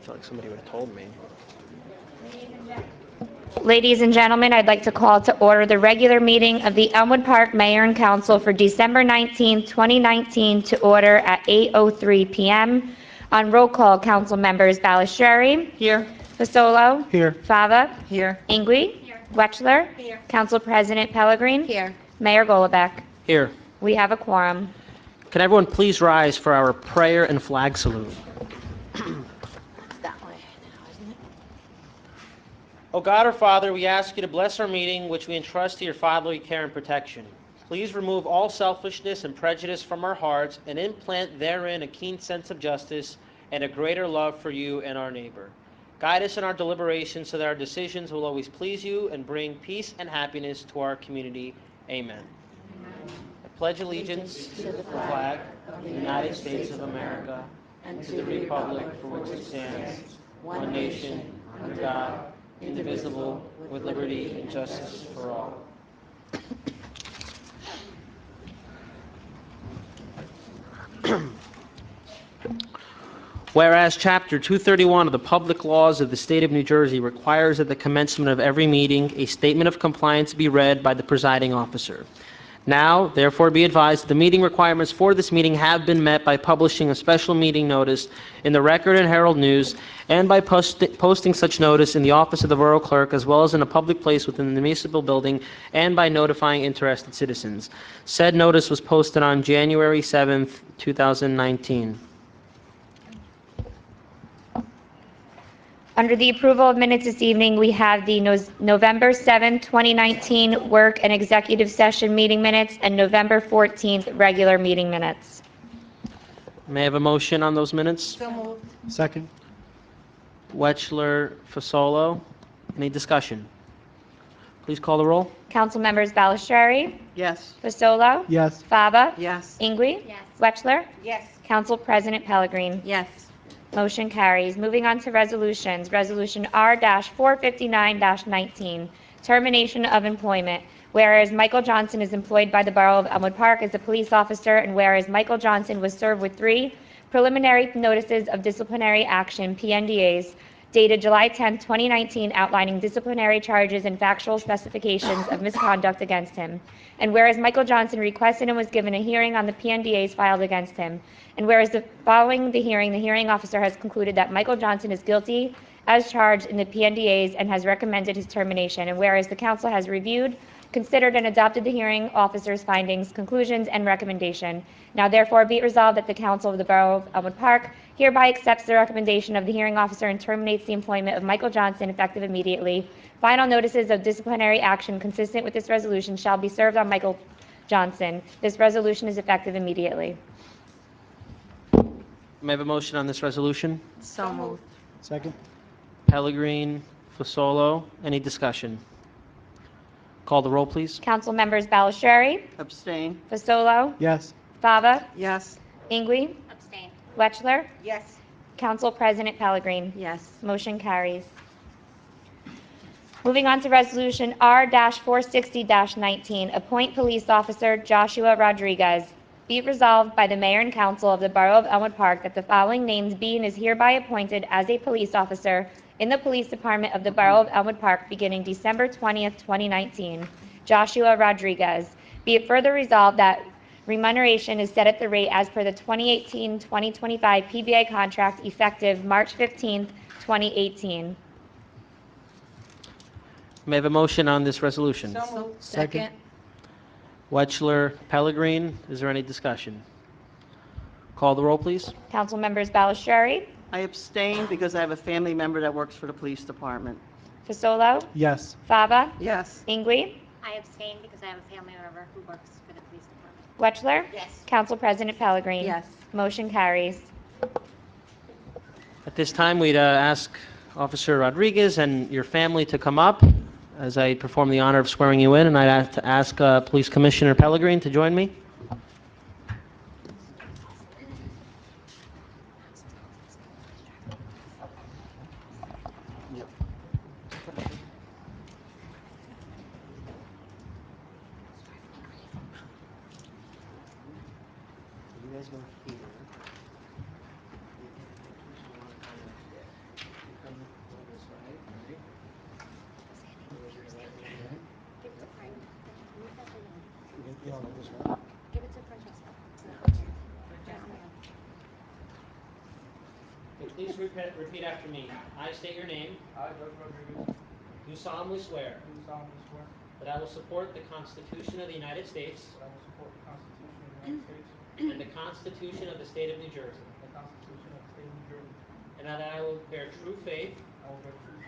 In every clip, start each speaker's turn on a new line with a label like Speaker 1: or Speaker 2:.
Speaker 1: feel like somebody would have told me.
Speaker 2: Ladies and gentlemen, I'd like to call to order the regular meeting of the Elmwood Park Mayor and Council for December 19, 2019, to order at 8:03 p.m. On roll call, council members Balistrary.
Speaker 3: Here.
Speaker 2: Fasolo.
Speaker 1: Here.
Speaker 2: Fava.
Speaker 3: Here.
Speaker 2: Ingui. Wetchler.
Speaker 3: Here.
Speaker 2: Council President Pellegrin.
Speaker 3: Here.
Speaker 2: Mayor Golombek.
Speaker 1: Here.
Speaker 2: We have a quorum.
Speaker 1: Can everyone please rise for our prayer and flag salute?
Speaker 3: That way now, isn't it?
Speaker 1: O God, our Father, we ask you to bless our meeting, which we entrust to your fatherly care and protection. Please remove all selfishness and prejudice from our hearts and implant therein a keen sense of justice and a greater love for you and our neighbor. Guide us in our deliberations so that our decisions will always please you and bring peace and happiness to our community. Amen. I pledge allegiance to the flag of the United States of America and to the republic for which it stands, one nation, under God, indivisible, with liberty and justice for all. Whereas Chapter 231 of the Public Laws of the State of New Jersey requires at the commencement of every meeting a statement of compliance be read by the presiding officer. Now, therefore, be advised that the meeting requirements for this meeting have been met by publishing a special meeting notice in the Record and Herald News and by posting such notice in the office of the Borough Clerk as well as in a public place within the municipal building and by notifying interested citizens. Said notice was posted on January 7th, 2019.
Speaker 2: Under the approval of minutes this evening, we have the November 7, 2019 work and executive session meeting minutes and November 14th regular meeting minutes.
Speaker 1: May I have a motion on those minutes?
Speaker 3: So moved.
Speaker 4: Second.
Speaker 1: Wetchler, Fasolo. Any discussion? Please call the roll.
Speaker 2: Council members Balistrary.
Speaker 3: Yes.
Speaker 2: Fasolo.
Speaker 4: Yes.
Speaker 2: Fava.
Speaker 3: Yes.
Speaker 2: Ingui.
Speaker 3: Yes.
Speaker 2: Wetchler.
Speaker 3: Yes.
Speaker 2: Council President Pellegrin.
Speaker 3: Yes.
Speaker 2: Motion carries. Moving on to resolutions. Resolution R-459-19, termination of employment. Whereas Michael Johnson is employed by the Borough of Elmwood Park as a police officer, and whereas Michael Johnson was served with 3 preliminary notices of disciplinary action, PNDAs, dated July 10, 2019, outlining disciplinary charges and factual specifications of misconduct against him. And whereas Michael Johnson requested and was given a hearing on the PNDAs filed against him. And whereas following the hearing officer has concluded that Michael Johnson is guilty as charged in the PNDAs and has recommended his termination. And whereas the council has reviewed, considered, and adopted the hearing officer's findings, conclusions, and recommendation. Now therefore be it resolved that the council of the Borough of Elmwood Park hereby accepts the recommendation of the hearing officer and terminates the employment of Michael Johnson effective immediately. Final notices of disciplinary action consistent with this resolution shall be served on Michael Johnson. This resolution is effective immediately.
Speaker 1: May I have a motion on this resolution?
Speaker 3: So moved.
Speaker 4: Second.
Speaker 1: Pellegrin, Fasolo. Any discussion? Call the roll, please.
Speaker 2: Council members Balistrary.
Speaker 3: Abstain.
Speaker 2: Fasolo.
Speaker 4: Yes.
Speaker 2: Fava.
Speaker 3: Yes.
Speaker 2: Ingui.
Speaker 3: Abstain.
Speaker 2: Wetchler.
Speaker 3: Yes.
Speaker 2: Council President Pellegrin.
Speaker 3: Yes.
Speaker 2: Motion carries. Moving on to Resolution R-460-19, appoint police officer Joshua Rodriguez. Be it resolved by the Mayor and Council of the Borough of Elmwood Park that the following names be and is hereby appointed as a police officer in the Police Department of the Borough of Elmwood Park beginning December 20th, 2019. Joshua Rodriguez. Be it further resolved that remuneration is set at the rate as per the 2018-2025 PBA contract effective March 15th, 2018.
Speaker 1: May I have a motion on this resolution?
Speaker 3: So moved.
Speaker 4: Second.
Speaker 1: Wetchler, Pellegrin. Is there any discussion? Call the roll, please.
Speaker 2: Council members Balistrary.
Speaker 5: I abstain because I have a family member that works for the police department.
Speaker 2: Fasolo.
Speaker 4: Yes.
Speaker 2: Fava.
Speaker 5: Yes.
Speaker 2: Ingui.
Speaker 6: I abstain because I have a family member who works for the police department.
Speaker 2: Wetchler.
Speaker 6: Yes.
Speaker 2: Council President Pellegrin.
Speaker 3: Yes.
Speaker 2: Motion carries.
Speaker 1: At this time, we'd ask Officer Rodriguez and your family to come up as I perform the honor of swearing you in, and I'd have to ask Police Commissioner Pellegrin to join me. You guys go here. Please repeat after me. I state your name.
Speaker 4: I, Doug Rodriguez,
Speaker 1: Do solemnly swear
Speaker 4: do solemnly swear
Speaker 1: that I will support the Constitution of the United States
Speaker 4: that I will support the Constitution of the United States
Speaker 1: and the Constitution of the State of New Jersey,
Speaker 4: and the Constitution of the State of New Jersey.
Speaker 1: and that I will bear true faith
Speaker 4: I will bear true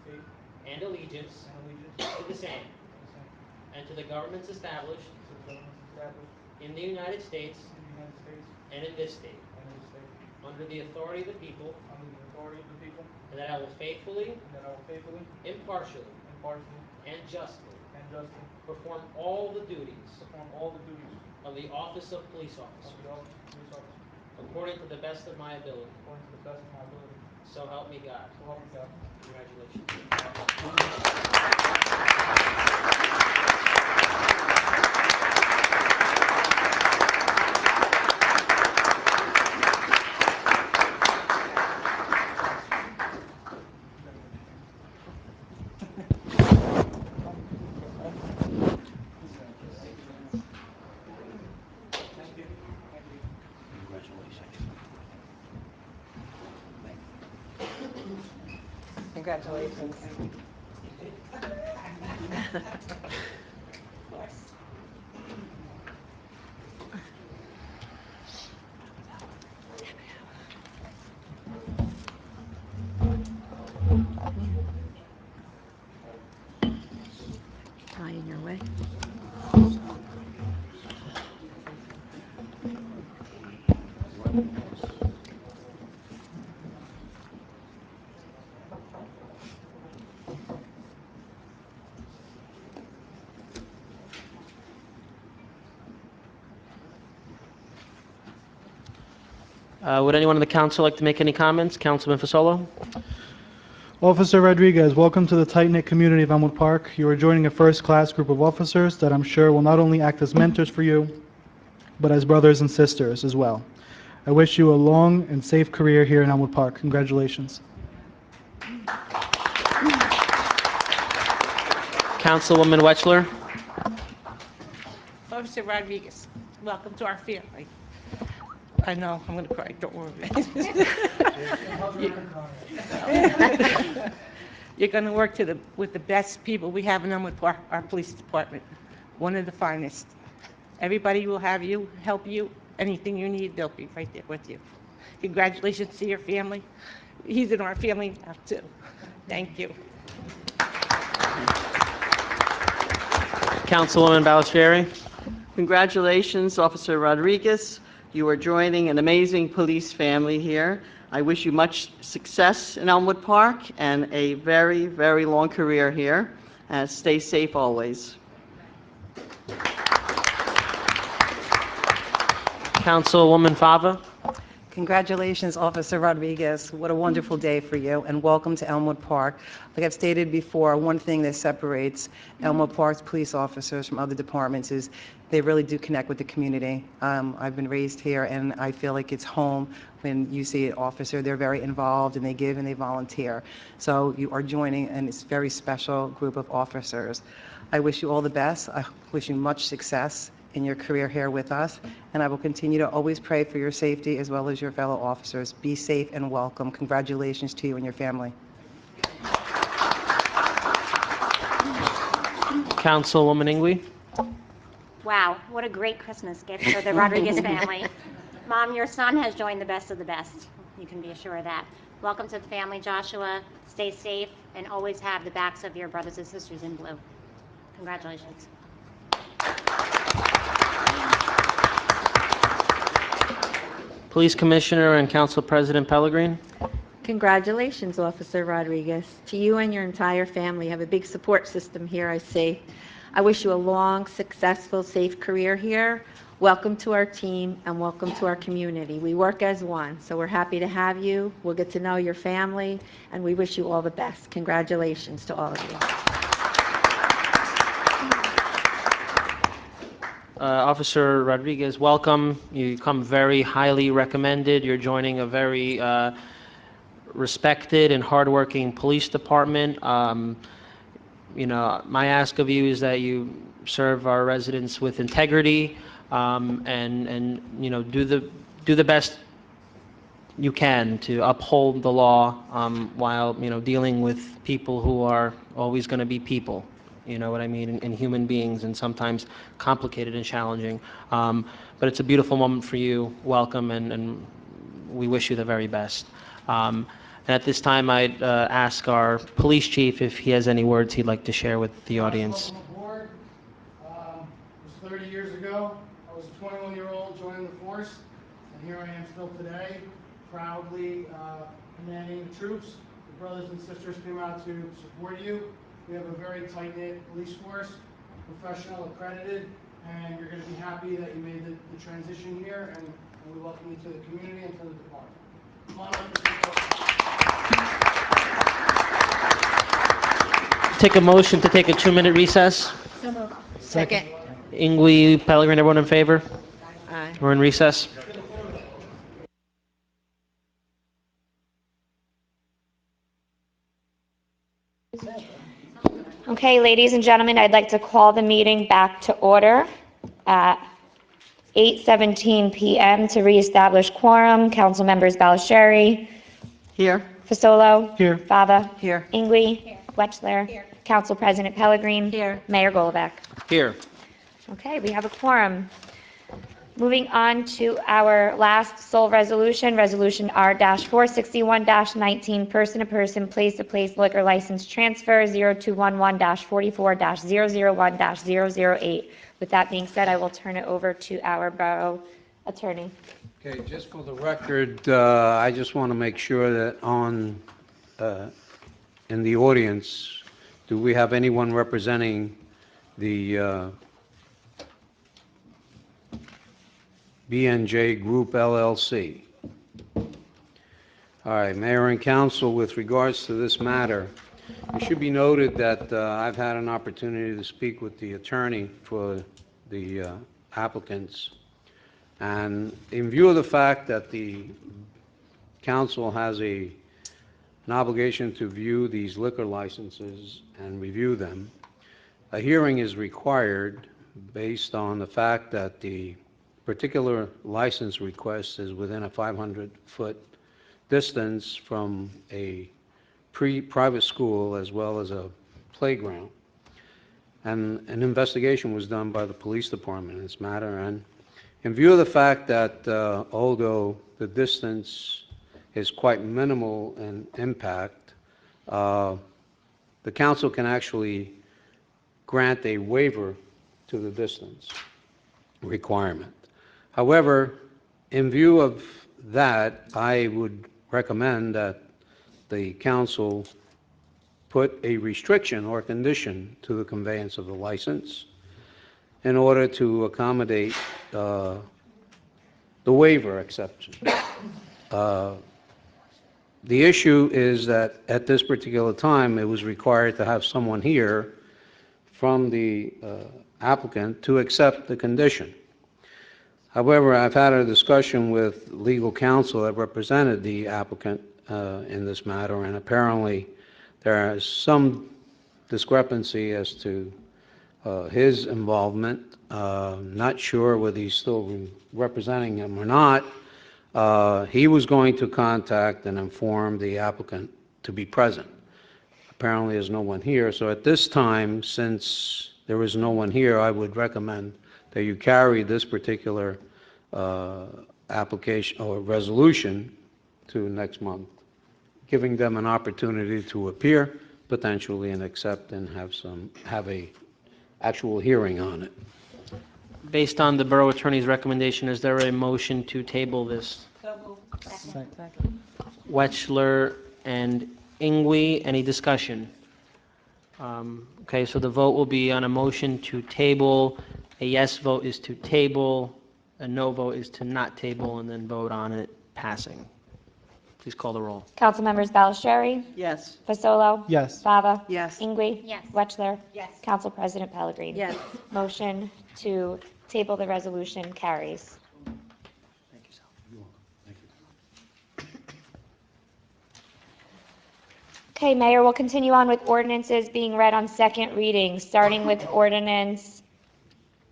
Speaker 4: faith
Speaker 1: and allegiance
Speaker 4: and allegiance
Speaker 1: to the same
Speaker 4: to the same,
Speaker 1: and to the governments established
Speaker 4: to the governments established
Speaker 1: in the United States
Speaker 4: in the United States
Speaker 1: and in this state,
Speaker 4: and in this state,
Speaker 1: under the authority of the people,
Speaker 4: under the authority of the people,
Speaker 1: and that I will faithfully,
Speaker 4: and that I will faithfully,
Speaker 1: impartially,
Speaker 4: impartially,
Speaker 1: and justly
Speaker 4: and justly
Speaker 1: perform all the duties
Speaker 4: perform all the duties
Speaker 1: of the office of police
Speaker 4: of
Speaker 1: officer
Speaker 4: the office of police officer
Speaker 1: according to the best of my ability.
Speaker 4: according to the best of my ability.
Speaker 1: So help me God.
Speaker 4: So help me God.
Speaker 1: Congratulations.
Speaker 3: Congratulations. Tie in your way.
Speaker 1: Would anyone on the council like to make any comments? Councilman Fasolo?
Speaker 7: Officer Rodriguez, welcome to the tight-knit community of Elmwood Park. You are joining a first-class group of officers that I'm sure will not only act as mentors for you, but as brothers and sisters as well. I wish you a long and safe career here in Elmwood Park. Congratulations.
Speaker 1: Councilwoman Wetchler?
Speaker 8: Officer Rodriguez, welcome to our family. I know, I'm going to cry, don't worry. You're going to work with the best people we have in Elmwood Park, our police department, one of the finest. Everybody will help you, anything you need, they'll be right there with you. Congratulations to your family. He's in our family now, too. Thank you.
Speaker 1: Councilwoman Balistrieri?
Speaker 5: Congratulations, Officer Rodriguez. You are joining an amazing police family here. I wish you much success in Elmwood Park and a very, very long career here. Stay safe always.
Speaker 1: Councilwoman Fava?
Speaker 9: Congratulations, Officer Rodriguez. What a wonderful day for you, and welcome to Elmwood Park. Like I've stated before, one thing that separates Elmwood Park's police officers from other departments is they really do connect with the community. I've been raised here, and I feel like it's home when you see an officer. They're very involved, and they give and they volunteer. So you are joining a very special group of officers. I wish you all the best. I wish you much success in your career here with us, and I will continue to always pray for your safety as well as your fellow officers. Be safe and welcome. Congratulations to you and your family.
Speaker 1: Councilwoman Ingwe?
Speaker 6: Wow, what a great Christmas gift for the Rodriguez family. Mom, your son has joined the best of the best. You can be assured of that. Welcome to the family, Joshua. Stay safe and always have the backs of your brothers and sisters in blue. Congratulations.
Speaker 1: Police Commissioner and Council President Pellegrin?
Speaker 3: Congratulations, Officer Rodriguez. To you and your entire family. You have a big support system here, I see. I wish you a long, successful, safe career here. Welcome to our team and welcome to our community. We work as one, so we're happy to have you. We'll get to know your family, and we wish you all the best. Congratulations to all of you.
Speaker 1: Officer Rodriguez, welcome. You come very highly recommended. You're joining a very respected and hardworking police department. My ask of you is that you serve our residents with integrity and do the best you can to uphold the law while, dealing with people who are always going to be people. You know what I mean? And human beings, and sometimes complicated and challenging. But it's a beautiful moment for you. Welcome, and we wish you the very best. And at this time, I'd ask our police chief if he has any words he'd like to share with the audience.
Speaker 10: Welcome aboard. It was 30 years ago. I was a 21-year-old joining the force, and here I am still today, proudly commanding the troops. The brothers and sisters came out to support you. We have a very tight-knit police force, professional, accredited, and you're going to be happy that you made the transition here, and we welcome you to the community and to the department. Come on up, Mr. Coach.
Speaker 1: Take a motion to take a 2-minute recess.
Speaker 3: Second.
Speaker 1: Ingwe, Pellegrin, everyone in favor?
Speaker 3: Aye.
Speaker 1: We're in recess.
Speaker 2: Okay, ladies and gentlemen, I'd like to call the meeting back to order at 8:17 PM to reestablish quorum. Council members Ballasheri,
Speaker 5: Here.
Speaker 2: Fasolo.
Speaker 7: Here.
Speaker 2: Fava.
Speaker 9: Here.
Speaker 2: Ingwe. Wechsler. Council President Pellegrin.
Speaker 3: Here.
Speaker 2: Mayor Golovac.
Speaker 1: Here.
Speaker 2: Okay, we have a quorum. Moving on to our last sole resolution, Resolution R-461-19, person-to-person, place-to-place liquor license transfer, 0211-44-001-008. With that being said, I will turn it over to our Borough Attorney.
Speaker 11: Okay, just for the record, I just want to make sure that in the audience, do we have anyone representing the BNJ Group LLC? All right, Mayor and Council, with regards to this matter, it should be noted that I've had an opportunity to speak with the attorney for the applicants. And in view of the fact that the council has an obligation to view these liquor licenses and review them, a hearing is required based on the fact that the particular license request is within a 500-foot distance from a private school as well as a playground. And an investigation was done by the police department in this matter. And in view of the fact that although the distance is quite minimal in impact, the council can actually grant a waiver to the distance requirement. However, in view of that, I would recommend that the council put a restriction or condition to the conveyance of the license in order to accommodate the waiver exception. The issue is that at this particular time, it was required to have someone here from the applicant to accept the condition. However, I've had a discussion with legal counsel that represented the applicant in this matter, and apparently there is some discrepancy as to his involvement. Not sure whether he's still representing him or not. He was going to contact and inform the applicant to be present. Apparently there's no one here, so at this time, since there is no one here, I would recommend that you carry this particular application or resolution to next month, giving them an opportunity to appear potentially and accept and have a actual hearing on it.
Speaker 1: Based on the Borough Attorney's recommendation, is there a motion to table this? Wechsler and Ingwe, any discussion? Okay, so the vote will be on a motion to table. A yes vote is to table, a no vote is to not table, and then vote on it passing. Please call the roll.
Speaker 2: Council members Ballasheri,
Speaker 5: Yes.
Speaker 2: Fasolo.
Speaker 7: Yes.
Speaker 2: Fava.
Speaker 9: Yes.
Speaker 2: Ingwe.
Speaker 6: Yes.
Speaker 2: Wechsler.
Speaker 6: Yes.
Speaker 2: Council President Pellegrin.
Speaker 3: Yes.
Speaker 2: Motion to table the resolution carries.
Speaker 1: Thank you, Sal.
Speaker 2: Okay, Mayor, we'll continue on with ordinances being read on second reading, starting with ordinance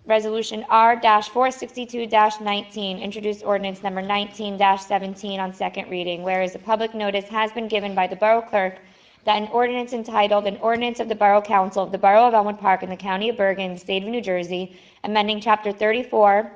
Speaker 2: Resolution R-462-19, introduced ordinance number 19-17 on second reading, whereas a public notice has been given by the Borough Clerk that an ordinance entitled, "An Ordinance of the Borough Council of the Borough of Elmwood Park in the County of Bergen, State of New Jersey, amending Chapter 34,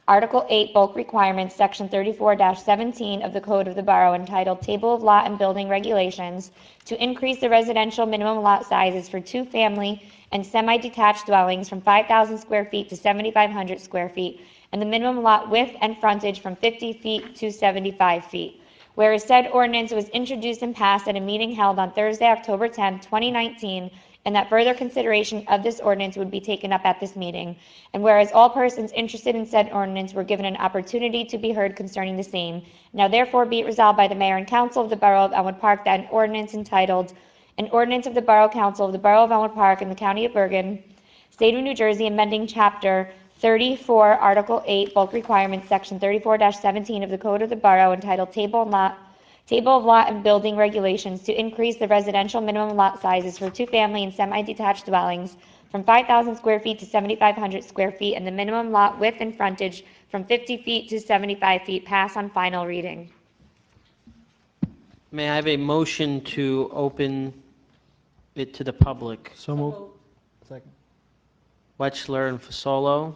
Speaker 2: Article 8, Bulk Requirements, Section 34-17 of the Code of the Borough, entitled Table of Lot and Building Regulations, to increase the residential minimum lot sizes for two-family and semi-detached dwellings from 5,000 square feet to 7,500 square feet, and the minimum lot width and frontage from 50 feet to 75 feet. Whereas said ordinance was introduced and passed at a meeting held on Thursday, October 10, 2019, and that further consideration of this ordinance would be taken up at this meeting. And whereas all persons interested in said ordinance were given an opportunity to be heard concerning the same, now therefore be it resolved by the Mayor and Council of the Borough of Elmwood Park that an ordinance entitled, "An Ordinance of the Borough Council of the Borough of Elmwood Park in the County of Bergen, State of New Jersey, amending Chapter 34, Article 8, Bulk Requirements, Section 34-17 of the Code of the Borough, entitled Table of Lot and Building Regulations, to increase the residential minimum lot sizes for two-family and semi-detached dwellings from 5,000 square feet to 7,500 square feet, and the minimum lot width and frontage from 50 feet to 75 feet, pass on final reading."
Speaker 1: May I have a motion to open it to the public?
Speaker 7: So moved. Second.
Speaker 1: Wetchler and Fasolo.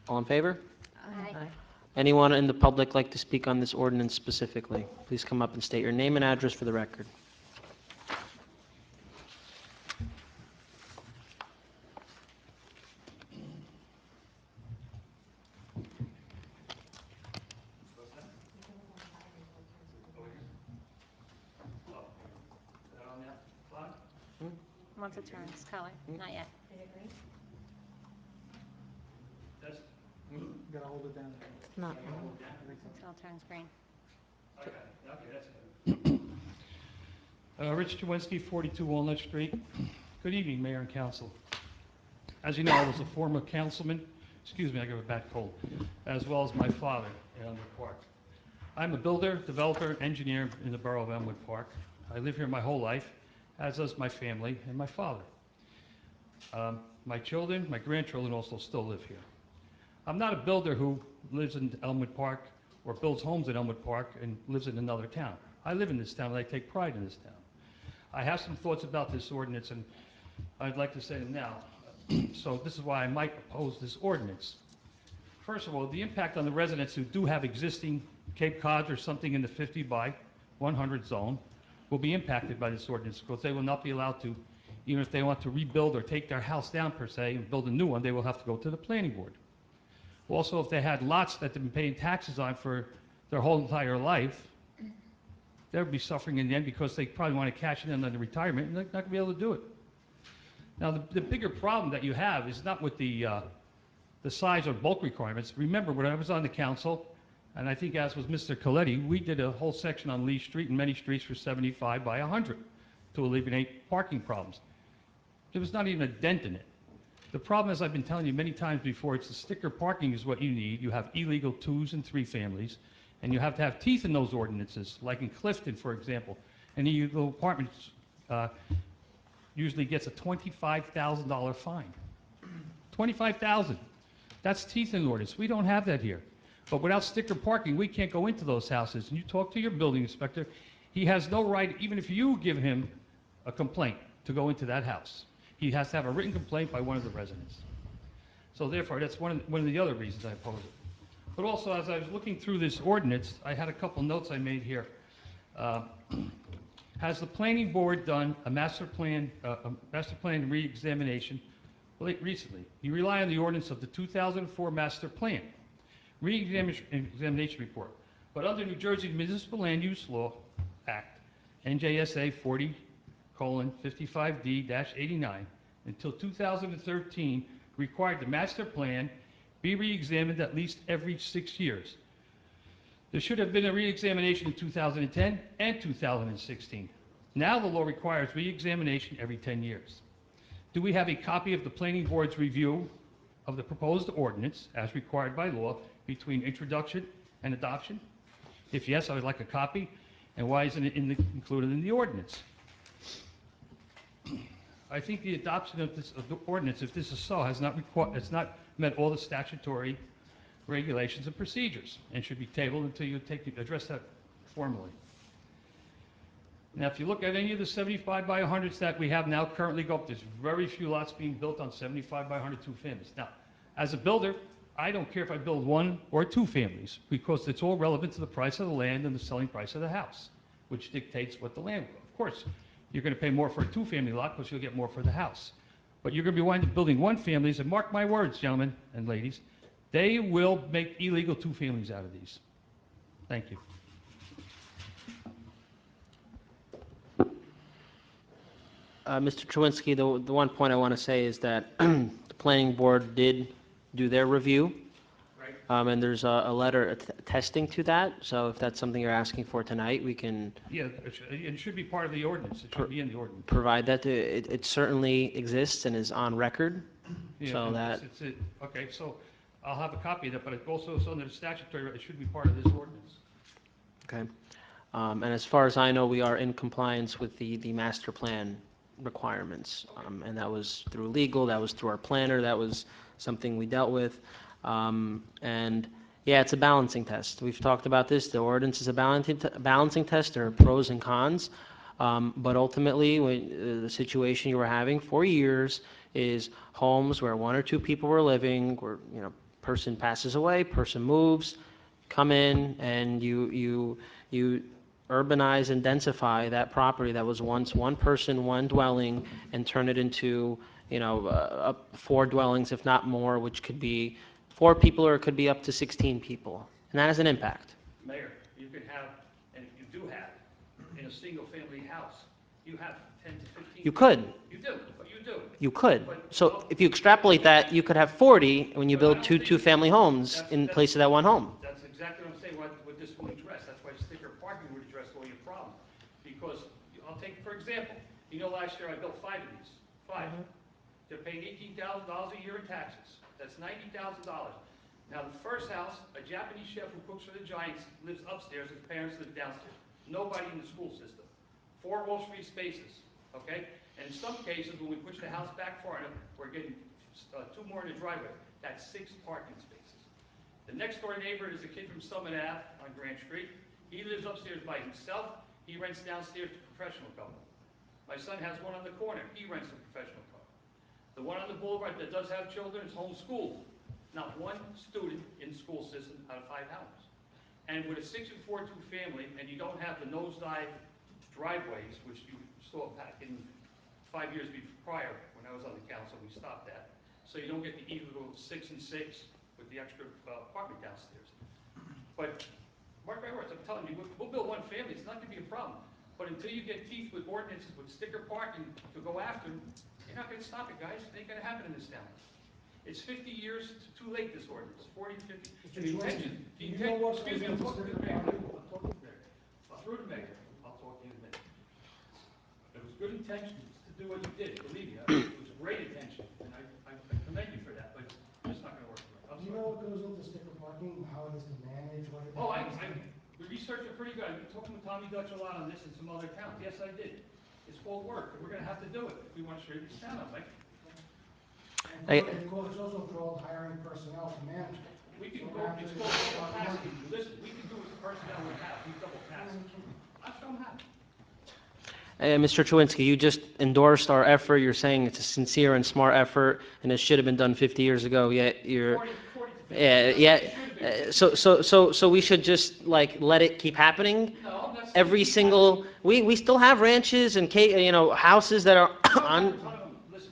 Speaker 1: All in favor?
Speaker 6: Aye.
Speaker 1: Anyone in the public like to speak on this ordinance specifically? Please come up and state your name and address for the record.
Speaker 6: Once it turns color, not yet.
Speaker 7: Gotta hold it down.
Speaker 2: Not.
Speaker 6: Until it turns green.
Speaker 4: Rich Chewinski, 42 Walnut Street. Good evening, Mayor and Council. As you know, I was a former councilman, excuse me, I got a bad cold, as well as my father in Elmwood Park. I'm a builder, developer, engineer in the borough of Elmwood Park. I live here my whole life, as does my family and my father. My children, my grandchildren also still live here. I'm not a builder who lives in Elmwood Park or builds homes in Elmwood Park and lives in another town. I live in this town and I take pride in this town. I have some thoughts about this ordinance and I'd like to say them now. So this is why I might oppose this ordinance. First of all, the impact on the residents who do have existing Cape Cods or something in the 50 by 100 zone will be impacted by this ordinance because they will not be allowed to, even if they want to rebuild or take their house down per se and build a new one, they will have to go to the planning board. Also, if they had lots that they've been paying taxes on for their whole entire life, they'll be suffering in the end because they probably want to cash it in on the retirement and they're not going to be able to do it. Now, the bigger problem that you have is not with the size or bulk requirements. Remember, when I was on the council, and I think as was Mr. Coletti, we did a whole section on Lee Street and many streets for 75 by 100 to alleviate parking problems. There was not even a dent in it. The problem, as I've been telling you many times before, it's the sticker parking is what you need. You have illegal 2s and 3 families, and you have to have teeth in those ordinances, like in Clifton, for example. An illegal apartment usually gets a $25,000 fine. $25,000. That's teeth in the ordinance. We don't have that here. But without sticker parking, we can't go into those houses. And you talk to your building inspector, he has no right, even if you give him a complaint, to go into that house. He has to have a written complaint by one of the residents. So therefore, that's one of the other reasons I oppose it. But also, as I was looking through this ordinance, I had a couple notes I made here. Has the planning board done a master plan re-examination recently? You rely on the ordinance of the 2004 master plan re-examination report. But under New Jersey Municipal Land Use Law Act, NJSA 40:55D-89, until 2013, required the master plan be re-examined at least every 6 years. There should have been a re-examination in 2010 and 2016. Now the law requires re-examination every 10 years. Do we have a copy of the planning board's review of the proposed ordinance as required by law between introduction and adoption? If yes, I would like a copy. And why isn't it included in the ordinance? I think the adoption of this, of the ordinance, if this is so, has not met all the statutory regulations and procedures, and should be tabled until you address that formally. Now, if you look at any of the 75 by 100s that we have now currently go up, there's very few lots being built on 75 by 100 two families. Now, as a builder, I don't care if I build one or two families, because it's all relevant to the price of the land and the selling price of the house, which dictates what the land will. Of course, you're going to pay more for a two-family lot because you'll get more for the house. But you're going to be winding up building one families, and mark my words, gentlemen and ladies, they will make illegal two families out of these. Thank you.
Speaker 1: Mr. Truinsky, the one point I want to say is that the planning board did do their review, and there's a letter attesting to that, so if that's something you're asking for tonight, we can
Speaker 4: Yeah, it should be part of the ordinance. It should be in the ordinance.
Speaker 1: provide that. It certainly exists and is on record,
Speaker 4: Yeah,
Speaker 1: so
Speaker 4: and
Speaker 1: that,
Speaker 4: okay, so I'll have a copy of that, but it also is under the statutory, it should be part of this ordinance.
Speaker 1: okay. And as far as I know, we are in compliance with the master plan requirements, and that was through legal, that was through our planner, that was something we dealt with. And yeah, it's a balancing test. We've talked about this. The ordinance is a balancing test. There are pros and cons. But ultimately, the situation you were having for years is homes where one or two people were living, where, you know, person passes away, person moves, come in, and you urbanize and densify that property that was once one person, one dwelling, and turn it into, you know, 4 dwellings, if not more, which could be 4 people or it could be up to 16 people. And that has an impact.
Speaker 4: Mayor, you can have, and if you do have, in a single-family house, you have 10 to 15.
Speaker 1: You could.
Speaker 4: You do, but you do.
Speaker 1: You could. So if you extrapolate that, you could have 40 when you build two-family homes in place of that one home.
Speaker 4: That's exactly what I'm saying, what this will address. That's why sticker parking would address all your problems. Because, I'll take, for example, you know, last year I built 5 of these. 5. They're paying $18,000 a year in taxes. That's $90,000. Now, the first house, a Japanese chef who cooks for the Giants lives upstairs, his parents live downstairs. Nobody in the school system. 4 off-street spaces, okay? And in some cases, when we push the house back far enough, we're getting 2 more in the driveway. That's 6 parking spaces. The next door neighbor is a kid from Summit Ave on Grant Street. He lives upstairs by himself. He rents downstairs to professional couple. My son has one on the corner. He rents to professional couple. The one on the boulevard that does have children is homeschooled. Not one student in the school system out of 5 houses. And with a 6 and 4 two-family, and you don't have the nosedive driveways, which you saw back in 5 years prior, when I was on the council, we stopped that. So you don't get the illegal 6 and 6 with the extra apartment downstairs. But mark my words, I'm telling you, we'll build one family. It's not going to be a problem. But until you get teeth with ordinances with sticker parking to go after, you're not going to stop it, guys. It ain't going to happen in this town. It's 50 years too late, this ordinance. 40, 50. The intention, excuse me, I'm talking to the mayor. I'm talking to the mayor. Through the mayor, I'll talk to you in a minute. It was good intentions to do what you did, believe me. It was great intention, and I commend you for that, but it's just not going to work.
Speaker 10: Do you know what goes into sticker parking, how it is to manage, what it
Speaker 4: Oh,
Speaker 10: is?
Speaker 4: we researched it pretty good. I've been talking with Tommy Dutch a lot on this and some other towns. Yes, I did. It's called work, and we're going to have to do it if we want to straighten this town up, Mike.
Speaker 10: It's also called hiring personnel to manage it.
Speaker 4: We can go, it's called double tasking. Listen, we can do what the personnel would have. We double task. I'll show them how.
Speaker 1: Mr. Truinsky, you just endorsed our effort. You're saying it's a sincere and smart effort, and it should have been done 50 years ago. Yet you're,
Speaker 4: 40 to 50.
Speaker 1: yeah. So we should just like let it keep happening.
Speaker 4: No, that's
Speaker 1: Every single, we still have ranches and houses that are on.
Speaker 4: Listen,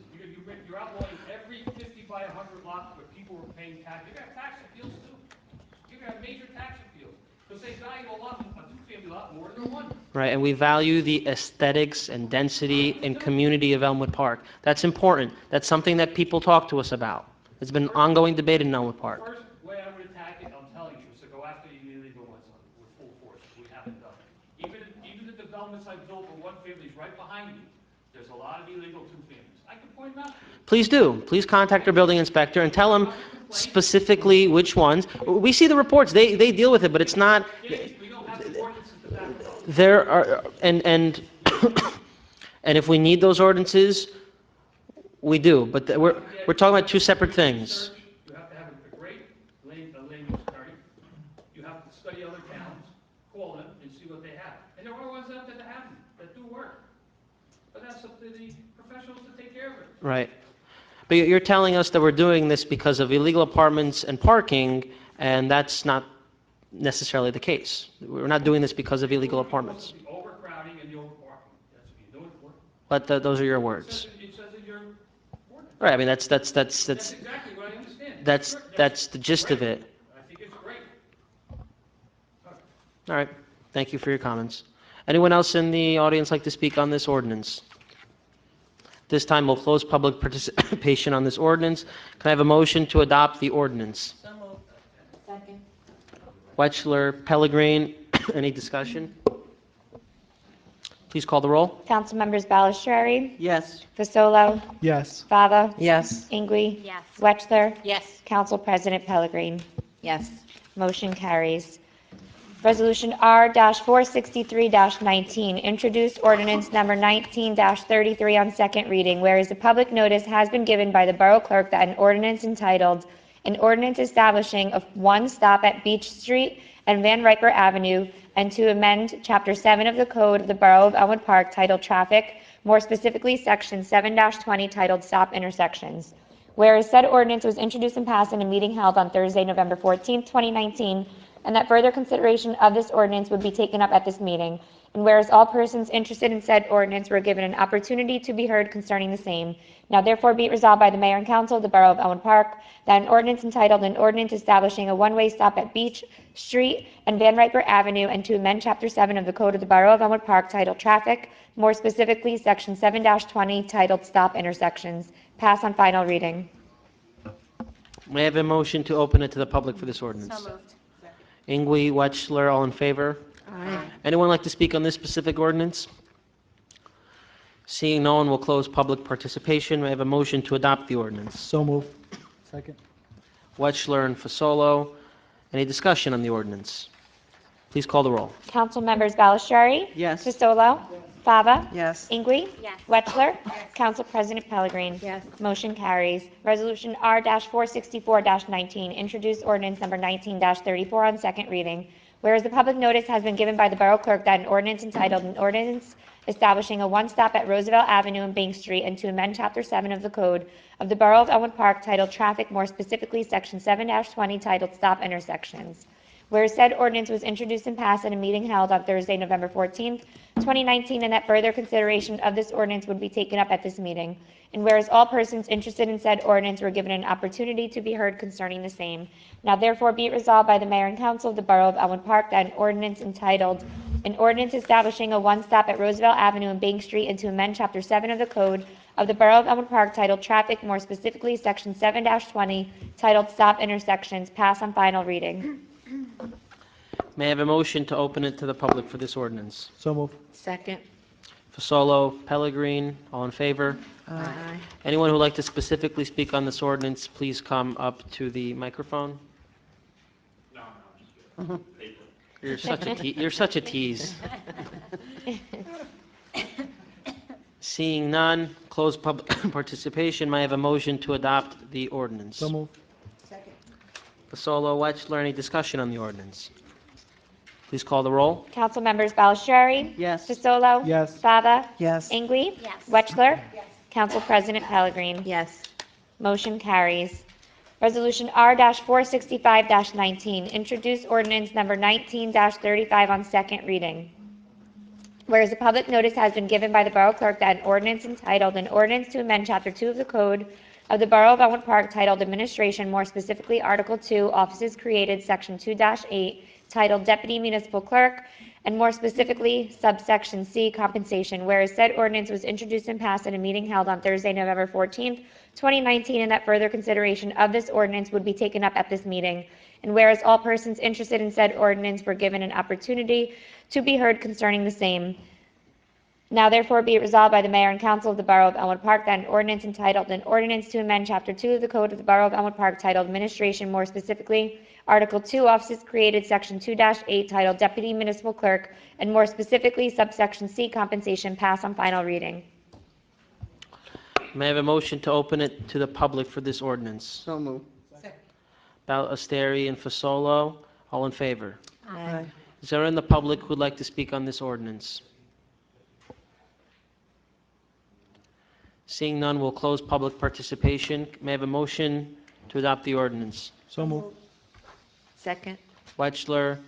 Speaker 4: you're outlawing every 50 by 100 lot where people were paying tax. You're going to have tax appeals too. You're going to have major tax appeals because they value a two-family lot more than one.
Speaker 1: Right, and we value the aesthetics and density and community of Elmwood Park. That's important. That's something that people talk to us about. It's been an ongoing debate in Elmwood Park.
Speaker 4: First way I would attack it, I'm telling you, is to go after the illegal ones with full force. We haven't done it. Even the developments I've built where one family's right behind me, there's a lot of illegal two families. I can point them out to you.
Speaker 1: Please do. Please contact our building inspector and tell him specifically which ones. We see the reports. They deal with it, but it's not.
Speaker 4: We don't have the ordinances to back it up.
Speaker 1: There are and and if we need those ordinances, We do, but we're talking about two separate things.
Speaker 4: You have to have a great land use attorney. You have to study other towns, call them, and see what they have. And there are ones out there that have them, that do work. But that's up to the professionals to take care of it.
Speaker 1: Right. But you're telling us that we're doing this because of illegal apartments and parking, and that's not necessarily the case. We're not doing this because of illegal apartments.
Speaker 4: The overcrowding and the overparking. That's what you're doing it for.
Speaker 1: But those are your words.
Speaker 4: It says in your ordinance.
Speaker 1: Right, I mean, that's
Speaker 4: That's exactly what I understand.
Speaker 1: that's the gist of it.
Speaker 4: I think it's great.
Speaker 1: All right, thank you for your comments. Anyone else in the audience like to speak on this ordinance? This time we'll close public participation on this ordinance. Can I have a motion to adopt the ordinance?
Speaker 3: Second.
Speaker 1: Wetchler, Pellegrin, any discussion? Please call the roll.
Speaker 2: Councilmembers Balistrary,
Speaker 5: Yes.
Speaker 2: Fasolo,
Speaker 7: Yes.
Speaker 2: Fava,
Speaker 9: Yes.
Speaker 2: Ingui,
Speaker 6: Yes.
Speaker 2: Wetchler,
Speaker 3: Yes.
Speaker 2: Council President Pellegrin.
Speaker 3: Yes.
Speaker 2: Motion carries. Resolution R-463-19, introduced ordinance number 19-33 on second reading, whereas the public notice has been given by the Borough Clerk that an ordinance entitled, an ordinance establishing a one stop at Beach Street and Van Riper Avenue, and to amend Chapter 7 of the Code of the Borough of Elmwood Park titled Traffic, more specifically Section 7-20 titled Stop Intersections. Whereas said ordinance was introduced and passed in a meeting held on Thursday, November 14, 2019, and that further consideration of this ordinance would be taken up at this meeting. And whereas all persons interested in said ordinance were given an opportunity to be heard concerning the same, now therefore be it resolved by the Mayor and Council of the Borough of Elmwood Park that an ordinance entitled an ordinance establishing a one-way stop at Beach Street and Van Riper Avenue, and to amend Chapter 7 of the Code of the Borough of Elmwood Park titled Traffic, more specifically Section 7-20 titled Stop Intersections, pass on final reading.
Speaker 1: May I have a motion to open it to the public for this ordinance?
Speaker 6: So moved.
Speaker 1: Ingui, Wetchler, all in favor?
Speaker 3: Aye.
Speaker 1: Anyone like to speak on this specific ordinance? Seeing no one, will close public participation. May I have a motion to adopt the ordinance?
Speaker 7: So moved. Second.
Speaker 1: Wetchler and Fasolo. Any discussion on the ordinance? Please call the roll.
Speaker 2: Councilmembers Balistrary,
Speaker 5: Yes.
Speaker 2: Fasolo, Fava,
Speaker 9: Yes.
Speaker 2: Ingui,
Speaker 6: Yes.
Speaker 2: Wetchler, Council President Pellegrin.
Speaker 3: Yes.
Speaker 2: Motion carries. Resolution R-464-19, introduced ordinance number 19-34 on second reading. Whereas the public notice has been given by the Borough Clerk that an ordinance entitled an ordinance establishing a one-stop at Roosevelt Avenue and Bank Street, and to amend Chapter 7 of the Code of the Borough of Elmwood Park titled Traffic, more specifically Section 7-20 titled Stop Intersections. Whereas said ordinance was introduced and passed at a meeting held on Thursday, November 14th, 2019, and that further consideration of this ordinance would be taken up at this meeting. And whereas all persons interested in said ordinance were given an opportunity to be heard concerning the same, now therefore be it resolved by the Mayor and Council of the Borough of Elmwood Park that an ordinance entitled, an ordinance establishing a one-stop at Roosevelt Avenue and Bank Street, and to amend Chapter 7 of the Code of the Borough of Elmwood Park titled Traffic, more specifically Section 7-20 titled Stop Intersections, pass on final reading.
Speaker 1: May I have a motion to open it to the public for this ordinance?
Speaker 7: So moved.
Speaker 3: Second.
Speaker 1: Fasolo, Pellegrin, all in favor?
Speaker 3: Aye.
Speaker 1: Anyone who would like to specifically speak on this ordinance, please come up to the microphone. You're such a tease. Seeing none, close public participation. May I have a motion to adopt the ordinance?
Speaker 7: So moved.
Speaker 1: Fasolo, Wetchler, any discussion on the ordinance? Please call the roll.
Speaker 2: Councilmembers Balistrary,
Speaker 5: Yes.
Speaker 2: Fasolo,
Speaker 7: Yes.
Speaker 2: Fava,
Speaker 9: Yes.
Speaker 2: Ingui,
Speaker 6: Yes.
Speaker 2: Wetchler, Council President Pellegrin.
Speaker 3: Yes.
Speaker 2: Motion carries. Resolution R-465-19, introduced ordinance number 19-35 on second reading. Whereas the public notice has been given by the Borough Clerk that an ordinance entitled, an ordinance to amend Chapter 2 of the Code of the Borough of Elmwood Park titled Administration, more specifically Article 2, Offices Created, Section 2-8, titled Deputy Municipal Clerk, and more specifically subsection C, Compensation, whereas said ordinance was introduced and passed at a meeting held on Thursday, November 14th, 2019, and that further consideration of this ordinance would be taken up at this meeting. And whereas all persons interested in said ordinance were given an opportunity to be heard concerning the same, now therefore be it resolved by the Mayor and Council of the Borough of Elmwood Park that an ordinance entitled, an ordinance to amend Chapter 2 of the Code of the Borough of Elmwood Park titled Administration, more specifically Article 2, Offices Created, Section 2-8, titled Deputy Municipal Clerk, and more specifically subsection C, Compensation, pass on final reading.
Speaker 1: May I have a motion to open it to the public for this ordinance?
Speaker 5: So moved.
Speaker 1: Ballasteri and Fasolo, all in favor?
Speaker 3: Aye.
Speaker 1: Is there anyone in the public who would like to speak on this ordinance? Seeing none, we'll close public participation. May I have a motion to adopt the ordinance?
Speaker 7: So moved.
Speaker 3: Second.
Speaker 1: Wetchler,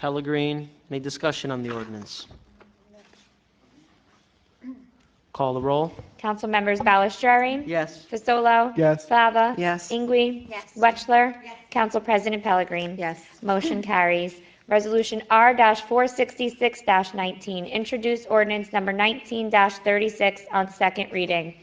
Speaker 1: Pellegrin, any discussion on the ordinance? Call the roll.
Speaker 2: Council members Balistrary?
Speaker 5: Yes.
Speaker 2: Fasolo?
Speaker 7: Yes.
Speaker 2: Fava?
Speaker 9: Yes.
Speaker 2: Ingui?
Speaker 6: Yes.
Speaker 2: Wetchler? Council President Pellegrin?
Speaker 3: Yes.
Speaker 2: Motion carries. Resolution R-466-19, introduced ordinance number 19-36 on second reading.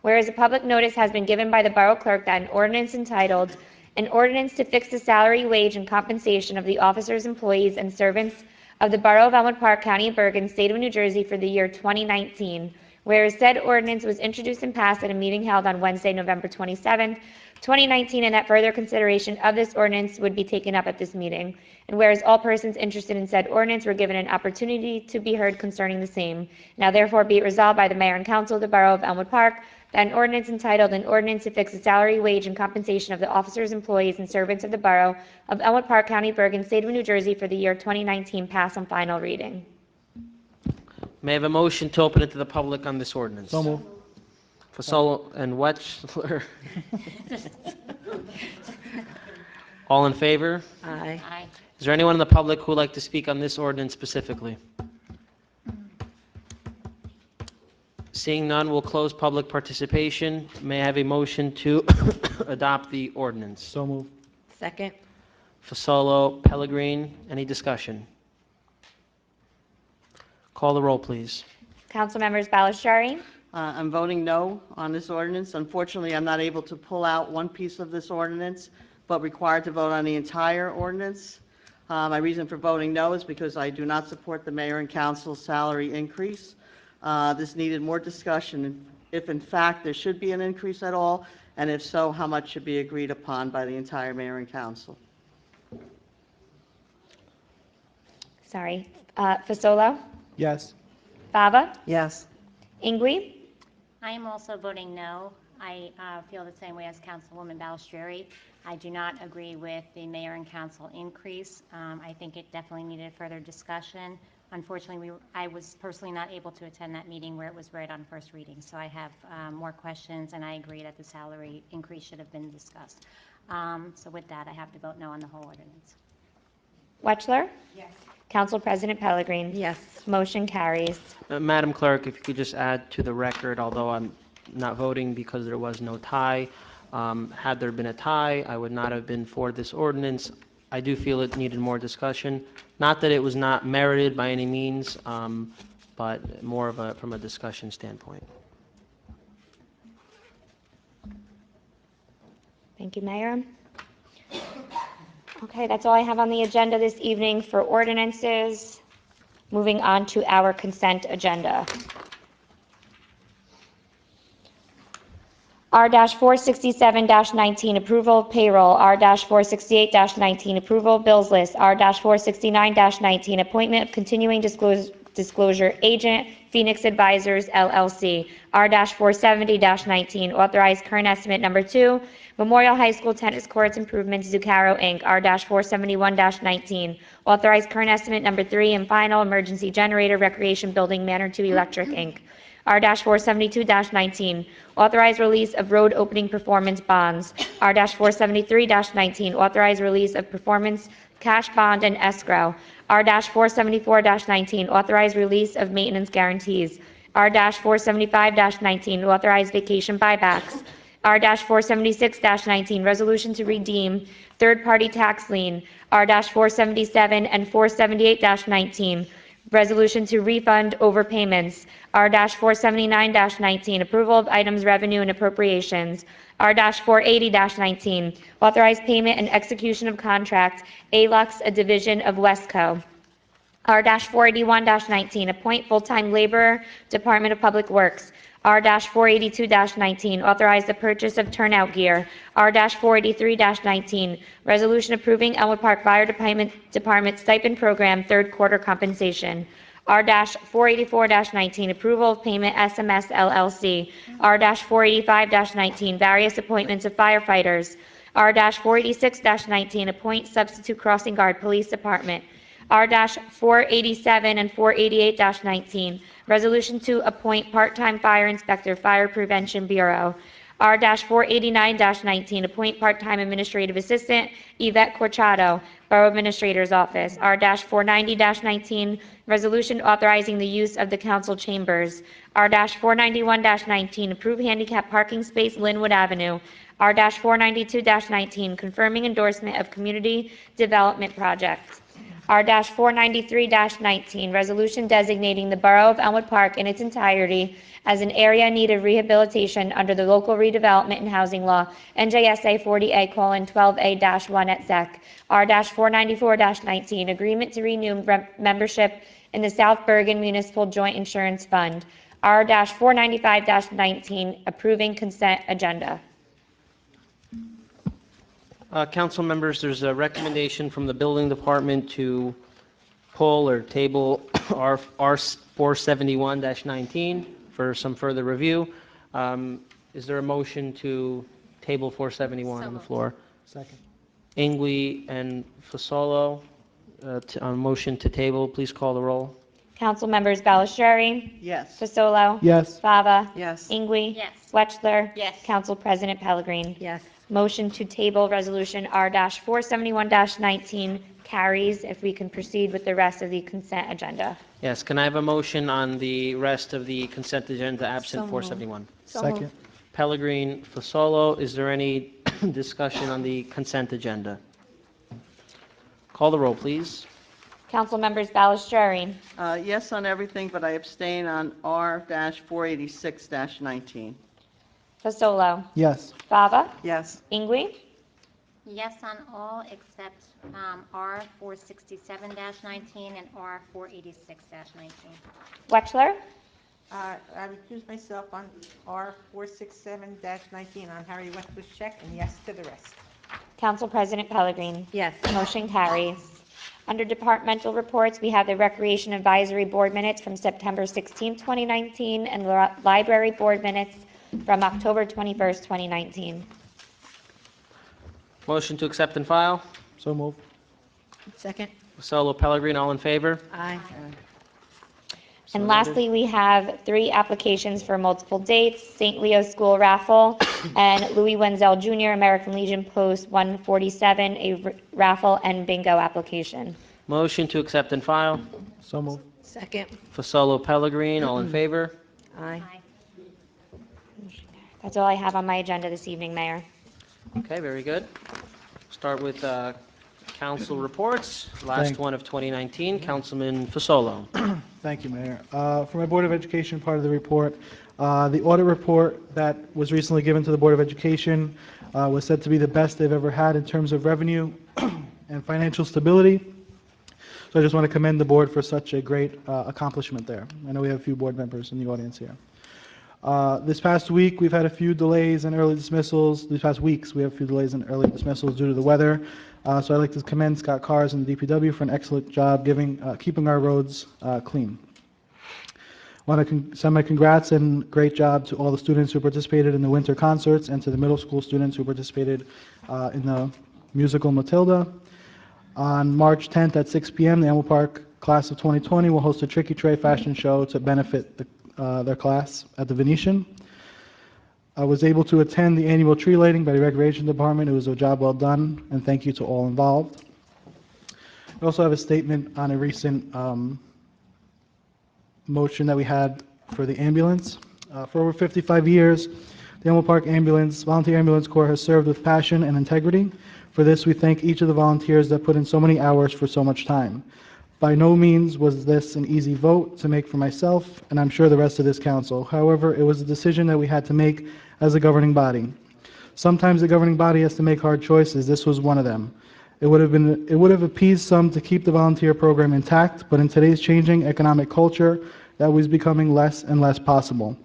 Speaker 2: Whereas a public notice has been given by the Borough Clerk that an ordinance entitled, "An Ordinance to Fix the Salary, Wage, and Compensation of the Officers, Employees, and Servants of the Borough of Elmwood Park, County of Bergen, State of New Jersey for the year 2019," whereas said ordinance was introduced and passed at a meeting held on Wednesday, November 27, 2019, and that further consideration of this ordinance would be taken up at this meeting. And whereas all persons interested in said ordinance were given an opportunity to be heard concerning the same, now therefore be it resolved by the Mayor and Council of the Borough of Elmwood Park that an ordinance entitled, "An Ordinance to Fix the Salary, Wage, and Compensation of the Officers, Employees, and Servants of the Borough of Elmwood Park, County of Bergen, State of New Jersey for the year 2019," pass on final reading.
Speaker 1: May I have a motion to open it to the public on this ordinance?
Speaker 7: So moved.
Speaker 1: Fasolo and Wetchler. All in favor?
Speaker 3: Aye.
Speaker 6: Aye.
Speaker 1: Is there anyone in the public who would like to speak on this ordinance specifically? Seeing none, we'll close public participation. May I have a motion to adopt the ordinance?
Speaker 7: So moved.
Speaker 3: Second.
Speaker 1: Fasolo, Pellegrin, any discussion? Call the roll, please.
Speaker 2: Council members Balistrary?
Speaker 5: I'm voting no on this ordinance. Unfortunately, I'm not able to pull out one piece of this ordinance, but required to vote on the entire ordinance. My reason for voting no is because I do not support the mayor and council's salary increase. This needed more discussion, if in fact there should be an increase at all, and if so, how much should be agreed upon by the entire mayor and council.
Speaker 2: Sorry. Fasolo?
Speaker 7: Yes.
Speaker 2: Fava?
Speaker 9: Yes.
Speaker 2: Ingui?
Speaker 6: I am also voting no. I feel the same way as Councilwoman Balistrary. I do not agree with the mayor and council increase. I think it definitely needed further discussion. Unfortunately, I was personally not able to attend that meeting where it was read on first reading, so I have more questions, and I agree that the salary increase should have been discussed. So with that, I have to vote no on the whole ordinance.
Speaker 2: Wetchler? Yes. Council President Pellegrin?
Speaker 3: Yes.
Speaker 2: Motion carries.
Speaker 1: Madam Clerk, if you could just add to the record, although I'm not voting because there was no tie, had there been a tie, I would not have been for this ordinance. I do feel it needed more discussion. Not that it was not merited by any means, but more of from a discussion standpoint.
Speaker 2: Thank you, Mayor. Okay, that's all I have on the agenda this evening for ordinances. Moving on to our consent agenda. R-467-19, approval of payroll. R-468-19, approval of bills list. R-469-19, appointment of continuing disclosure agent, Phoenix Advisors, LLC. R-470-19, authorized current estimate number 2, Memorial High School Tennis Courts Improvements, Zucaro, Inc. R-471-19, authorized current estimate number 3, and final emergency generator, Recreation Building, Manor 2 Electric, Inc. R-472-19, authorized release of road opening performance bonds. R-473-19, authorized release of performance cash bond and escrow. R-474-19, authorized release of maintenance guarantees. R-475-19, authorized vacation buybacks. R-476-19, resolution to redeem third-party tax lien. R-477 and 478-19, resolution to refund overpayments. R-479-19, approval of items revenue and appropriations. R-480-19, authorized payment and execution of contract, ALUX, a division of Westco. R-481-19, appoint full-time laborer, Department of Public Works. R-482-19, authorize the purchase of turnout gear. R-483-19, resolution approving Elmwood Park Fire Department stipend program, third quarter compensation. R-484-19, approval of payment SMS LLC. R-485-19, various appointments of firefighters. R-486-19, appoint substitute crossing guard, Police Department. R-487 and 488-19, resolution to appoint part-time fire inspector, Fire Prevention Bureau. R-489-19, appoint part-time administrative assistant, Yvette Corchado, Borough Administrator's Office. R-490-19, resolution authorizing the use of the council chambers. R-491-19, approve handicap parking space, Linwood Avenue. R-492-19, confirming endorsement of community development projects. R-493-19, resolution designating the Borough of Elmwood Park in its entirety as an area in need of rehabilitation under the Local Redevelopment and Housing Law, NJSA 40A:12A-1 et sec. R-494-19, agreement to renew membership in the South Bergen Municipal Joint Insurance Fund. R-495-19, approving consent agenda.
Speaker 1: Council members, there's a recommendation from the Building Department to pull or table R-471-19 for some further review. Is there a motion to table 471 on the floor?
Speaker 7: Second.
Speaker 1: Ingui and Fasolo, motion to table, please call the roll.
Speaker 2: Council members Balistrary,
Speaker 5: Yes.
Speaker 2: Fasolo,
Speaker 7: Yes.
Speaker 2: Fava,
Speaker 9: Yes.
Speaker 2: Ingui,
Speaker 6: Yes.
Speaker 2: Wetchler,
Speaker 6: Yes.
Speaker 2: Council President Pellegrin.
Speaker 3: Yes.
Speaker 2: Motion to table resolution R-471-19 carries. If we can proceed with the rest of the consent agenda.
Speaker 1: Yes, can I have a motion on the rest of the consent agenda absent
Speaker 3: So
Speaker 1: 471?
Speaker 7: Second.
Speaker 1: Pellegrin, Fasolo, is there any discussion on the consent agenda? Call the roll, please.
Speaker 2: Council members Balistrary,
Speaker 5: Yes on everything, but I abstain on R-486-19.
Speaker 2: Fasolo,
Speaker 7: Yes.
Speaker 2: Fava,
Speaker 9: Yes.
Speaker 2: Ingui,
Speaker 6: Yes on all except R-467-19 and R-486-19.
Speaker 2: Wetchler,
Speaker 8: I recuse myself on R-467-19 on Harry Westler's check, and yes to the rest.
Speaker 2: Council President Pellegrin.
Speaker 3: Yes.
Speaker 2: Motion carries. Under departmental reports, we have the Recreation Advisory Board minutes from September 16, 2019, and the Library Board minutes from October 21st, 2019.
Speaker 1: Motion to accept and file.
Speaker 7: So moved.
Speaker 3: Second.
Speaker 1: Fasolo, Pellegrin, all in favor?
Speaker 3: Aye.
Speaker 1: So
Speaker 2: And
Speaker 1: noted.
Speaker 2: lastly, we have 3 applications for multiple dates: St. Leo School Raffle and Louis Wenzel Jr. American Legion Post 147, a raffle and bingo application.
Speaker 1: Motion to accept and file.
Speaker 7: So moved.
Speaker 3: Second.
Speaker 1: Fasolo, Pellegrin, all in favor?
Speaker 3: Aye.
Speaker 2: That's all I have on my agenda this evening, Mayor.
Speaker 1: Okay, very good. Start with council reports. Last
Speaker 7: Thank-
Speaker 1: one of 2019, Councilman Fasolo.
Speaker 7: Thank you, Mayor. For my Board of Education part of the report, the audit report that was recently given to the Board of Education was said to be the best they've ever had in terms of revenue and financial stability. So I just want to commend the board for such a great accomplishment there. I know we have a few board members in the audience here. This past week, we've had a few delays in early dismissals. These past weeks, we have a few delays in early dismissals due to the weather. So I'd like to commend Scott Cars and the DPW for an excellent job keeping our roads clean. I want to send my congrats and great job to all the students who participated in the winter concerts and to the middle school students who participated in the musical Matilda. On March 10th at 6 p.m., the Elmwood Park class of 2020 will host a Tricky Tray fashion show to benefit their class at the Venetian. I was able to attend the annual tree lighting by the Recreation Department. It was a job well done, and thank you to all involved. We also have a statement on a recent motion that we had for the ambulance. For over 55 years, the Elmwood Park Volunteer Ambulance Corps has served with passion and integrity. For this, we thank each of the volunteers that put in so many hours for so much time. By no means was this an easy vote to make for myself, and I'm sure the rest of this council. However, it was a decision that we had to make as a governing body. Sometimes the governing body has to make hard choices. This was one of them. It would have appeased some to keep the volunteer program intact, but in today's changing economic culture, that was becoming less and less possible.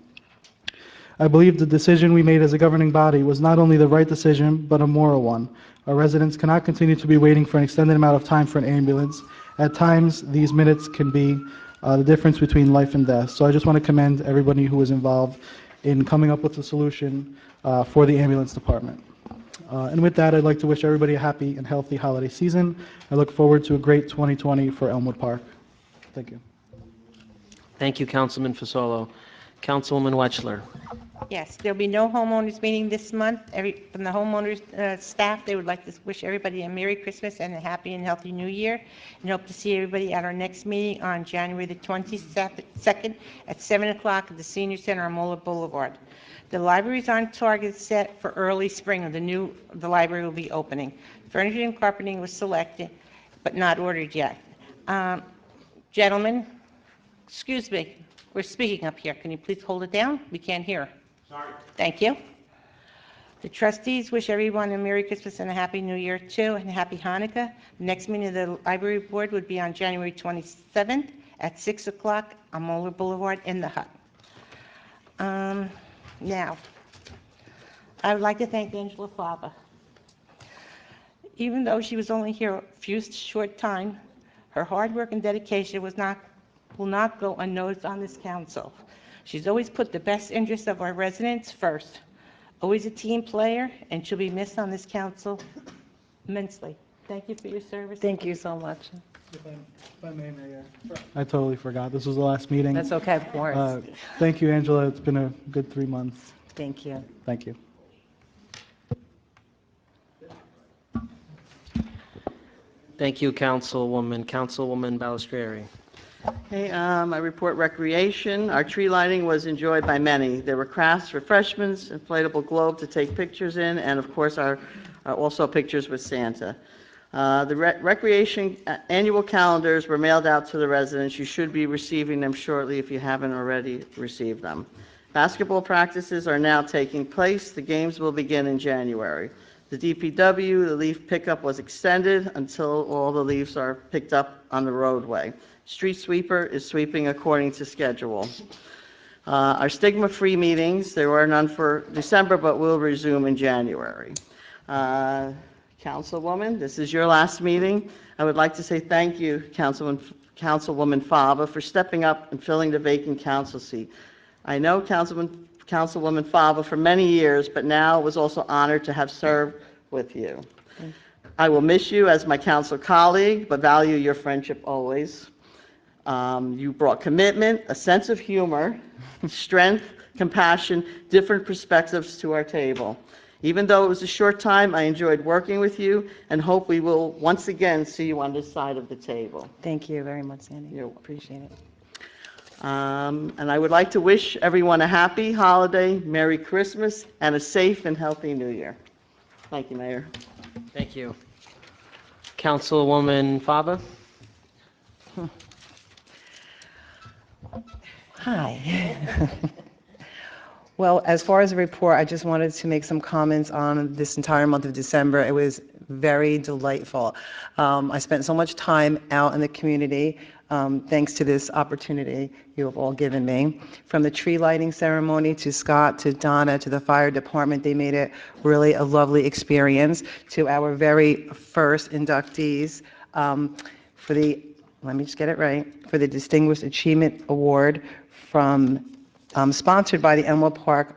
Speaker 7: I believe the decision we made as a governing body was not only the right decision, but a moral one. Our residents cannot continue to be waiting for an extended amount of time for an ambulance. At times, these minutes can be the difference between life and death. So I just want to commend everybody who was involved in coming up with a solution for the ambulance department. And with that, I'd like to wish everybody a happy and healthy holiday season. I look forward to a great 2020 for Elmwood Park. Thank you.
Speaker 1: Thank you, Councilman Fasolo. Councilwoman Wetchler.
Speaker 8: Yes, there'll be no homeowners meeting this month. From the homeowners staff, they would like to wish everybody a Merry Christmas and a happy and healthy New Year, and hope to see everybody at our next meeting on January the 22nd at 7 o'clock at the Senior Center on Moeller Boulevard. The library is on target set for early spring. The library will be opening. Furniture and carpeting was selected, but not ordered yet. Gentlemen, excuse me, we're speaking up here. Can you please hold it down? We can't hear. Sorry. Thank you. The trustees wish everyone a Merry Christmas and a Happy New Year too, and a Happy Hanukkah. The next meeting of the library board would be on January 27th at 6 o'clock on Moeller Boulevard in the Hut. Now, I would like to thank Angela Fava. Even though she was only here a few short time, her hard work and dedication will not go unnoticed on this council. She's always put the best interests of our residents first, always a team player, and she'll be missed on this council immensely. Thank you for your service.
Speaker 9: Thank you so much.
Speaker 7: If I may, Mayor. I totally forgot. This was the last meeting.
Speaker 9: That's okay, of course.
Speaker 7: Thank you, Angela. It's been a good 3 months.
Speaker 9: Thank you.
Speaker 7: Thank you.
Speaker 1: Thank you, Councilwoman. Councilwoman Balistrieri.
Speaker 5: Okay, I report recreation. Our tree lighting was enjoyed by many. There were crafts, refreshments, inflatable globe to take pictures in, and of course, our also pictures with Santa. The recreation annual calendars were mailed out to the residents. You should be receiving them shortly if you haven't already received them. Basketball practices are now taking place. The games will begin in January. The DPW, the leaf pickup was extended until all the leaves are picked up on the roadway. Street sweeper is sweeping according to schedule. Our stigma-free meetings, there were none for December, but will resume in January. Councilwoman, this is your last meeting. I would like to say thank you, Councilwoman Fava, for stepping up and filling the vacant council seat. I know Councilwoman Fava for many years, but now was also honored to have served with you. I will miss you as my council colleague, but value your friendship always. You brought commitment, a sense of humor, strength, compassion, different perspectives to our table. Even though it was a short time, I enjoyed working with you and hope we will once again see you on this side of the table.
Speaker 9: Thank you very much, Sandy. Appreciate it.
Speaker 5: And I would like to wish everyone a happy holiday, Merry Christmas, and a safe and healthy New Year. Thank you, Mayor.
Speaker 1: Thank you. Councilwoman Fava.
Speaker 9: Hi. Well, as far as the report, I just wanted to make some comments on this entire month of December. It was very delightful. I spent so much time out in the community, thanks to this opportunity you have all given me. From the tree lighting ceremony to Scott, to Donna, to the fire department, they made it really a lovely experience. To our very first inductees, for the, let me just get it right, for the Distinguished Achievement Award from sponsored by the Elmwood Park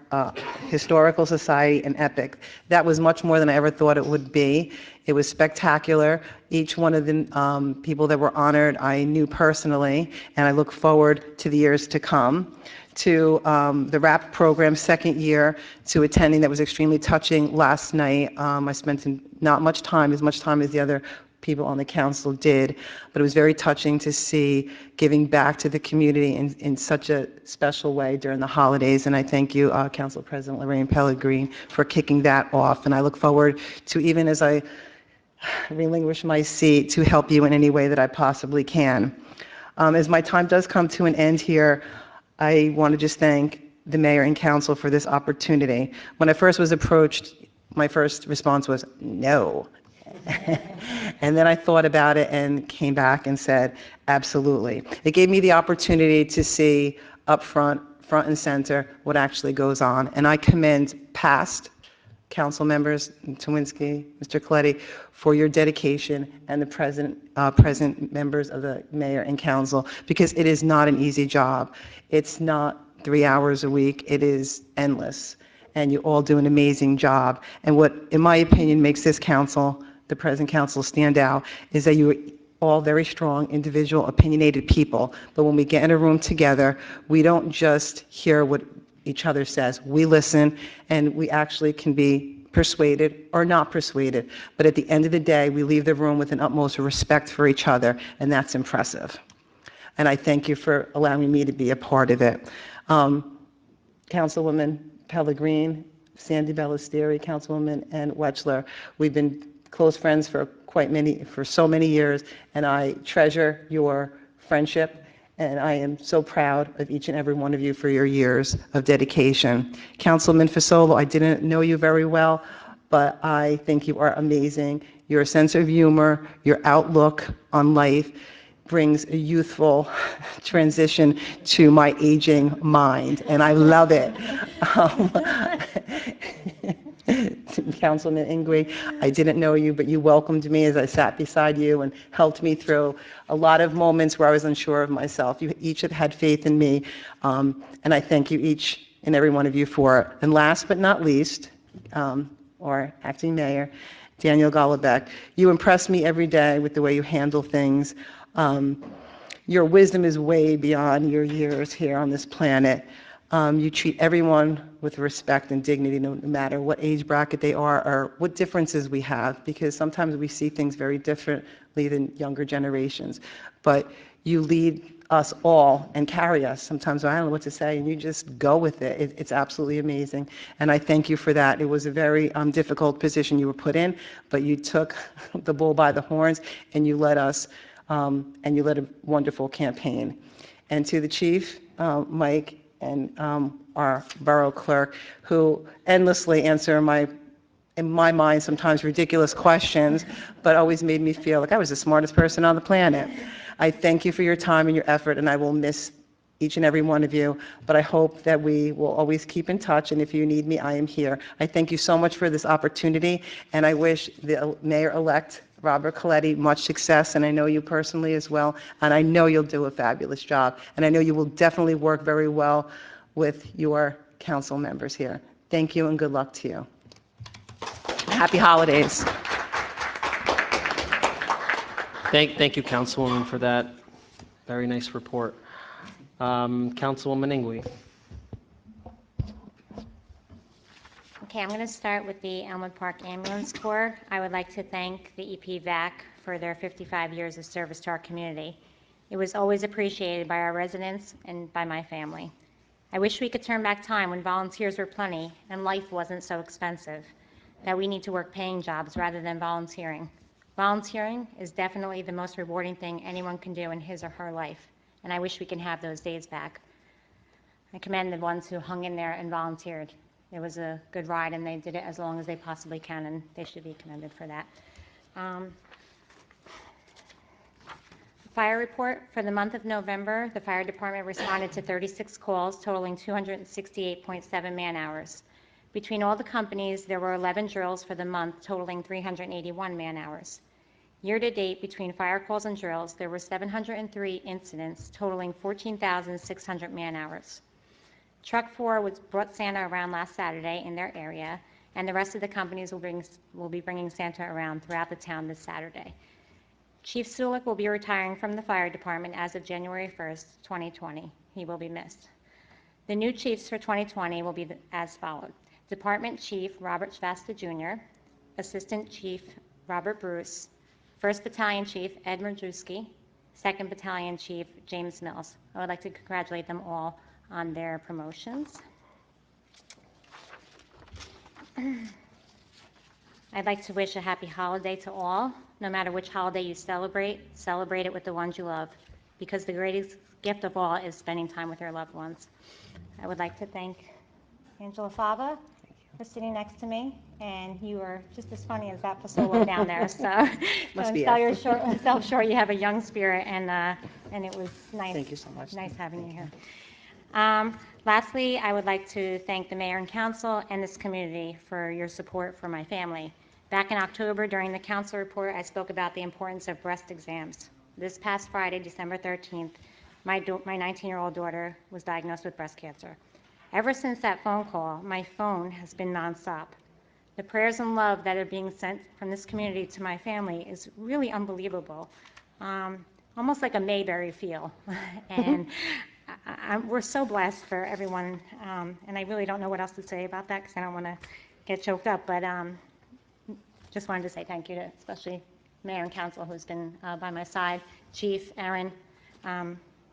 Speaker 9: Historical Society and EPIC. That was much more than I ever thought it would be. It was spectacular. Each one of the people that were honored I knew personally, and I look forward to the years to come. To the RAP program second year, to attending, that was extremely touching last night. I spent not much time, as much time as the other people on the council did, but it was very touching to see giving back to the community in such a special way during the holidays. And I thank you, Council President Lorraine Pellegrin, for kicking that off. And I look forward to, even as I relinquish my seat, to help you in any way that I possibly can. As my time does come to an end here, I want to just thank the mayor and council for this opportunity. When I first was approached, my first response was no. And then I thought about it and came back and said, absolutely. It gave me the opportunity to see up front and center what actually goes on. And I commend past council members, Tawinski, Mr. Coletti, for your dedication, and the present members of the mayor and council, because it is not an easy job. It's not 3 hours a week. It is endless, and you all do an amazing job. And what, in my opinion, makes this council, the present council, stand out is that you are all very strong, individual, opinionated people. But when we get in a room together, we don't just hear what each other says. We listen, and we actually can be persuaded or not persuaded. But at the end of the day, we leave the room with an utmost respect for each other, and that's impressive. And I thank you for allowing me to be a part of it. Councilwoman Pellegrin, Sandy Ballestieri, Councilwoman, and Wetchler, we've been close friends for so many years, and I treasure your friendship. And I am so proud of each and every one of you for your years of dedication. Councilman Fasolo, I didn't know you very well, but I think you are amazing. Your sense of humor, your outlook on life brings a youthful transition to my aging mind, and I love it. Councilman Ingui, I didn't know you, but you welcomed me as I sat beside you and helped me through a lot of moments where I was unsure of myself. You each have had faith in me, and I thank you each and every one of you for it. And last but not least, our acting mayor, Daniel Golombek, you impress me every day with the way you handle things. Your wisdom is way beyond your years here on this planet. You treat everyone with respect and dignity, no matter what age bracket they are or what differences we have, because sometimes we see things very differently than younger generations. But you lead us all and carry us. Sometimes I don't know what to say, and you just go with it. It's absolutely amazing, and I thank you for that. It was a very difficult position you were put in, but you took the bull by the horns, and you led us, and you led a wonderful campaign. And to the chief, Mike, and our borough clerk, who endlessly answer in my mind, sometimes ridiculous questions, but always made me feel like I was the smartest person on the planet. I thank you for your time and your effort, and I will miss each and every one of you, but I hope that we will always keep in touch, and if you need me, I am here. I thank you so much for this opportunity, and I wish the mayor-elect, Robert Coletti, much success, and I know you personally as well, and I know you'll do a fabulous job, and I know you will definitely work very well with your council members here. Thank you, and good luck to you. Happy holidays.
Speaker 1: Thank you, Councilwoman, for that very nice report. Councilwoman Ingui.
Speaker 6: Okay, I'm going to start with the Elmwood Park Ambulance Corps. I would like to thank the EPVAC for their 55 years of service to our community. It was always appreciated by our residents and by my family. I wish we could turn back time when volunteers were plenty and life wasn't so expensive, that we need to work paying jobs rather than volunteering. Volunteering is definitely the most rewarding thing anyone can do in his or her life, and I wish we can have those days back. I commend the ones who hung in there and volunteered. It was a good ride, and they did it as long as they possibly can, and they should be commended for that. Fire report for the month of November, the fire department responded to 36 calls totaling 268.7 man-hours. Between all the companies, there were 11 drills for the month totaling 381 man-hours. Year-to-date, between fire calls and drills, there were 703 incidents totaling 14,600 man-hours. Truck 4 brought Santa around last Saturday in their area, and the rest of the companies will be bringing Santa around throughout the town this Saturday. Chief Sulik will be retiring from the fire department as of January 1st, 2020. He will be missed. The new chiefs for 2020 will be as followed. Department Chief Robert Shvasta Jr., Assistant Chief Robert Bruce, 1st Battalion Chief Ed Merdrewski, 2nd Battalion Chief James Mills. I would like to congratulate them all on their promotions. I'd like to wish a happy holiday to all. No matter which holiday you celebrate it with the ones you love, because the greatest gift of all is spending time with your loved ones. I would like to thank Angela Fava for sitting next to me, and you are just as funny as that Fasolo down there, so don't sell yourself short. You have a young spirit, and it was nice.
Speaker 9: Thank you so much.
Speaker 6: Nice having you here. Lastly, I would like to thank the mayor and council and this community for your support for my family. Back in October, during the council report, I spoke about the importance of breast exams. This past Friday, December 13th, my 19-year-old daughter was diagnosed with breast cancer. Ever since that phone call, my phone has been nonstop. The prayers and love that are being sent from this community to my family is really unbelievable. Almost like a Mayberry feel. And we're so blessed for everyone, and I really don't know what else to say about that because I don't want to get choked up, but just wanted to say thank you to especially Mayor and Council who's been by my side, Chief, Aaron.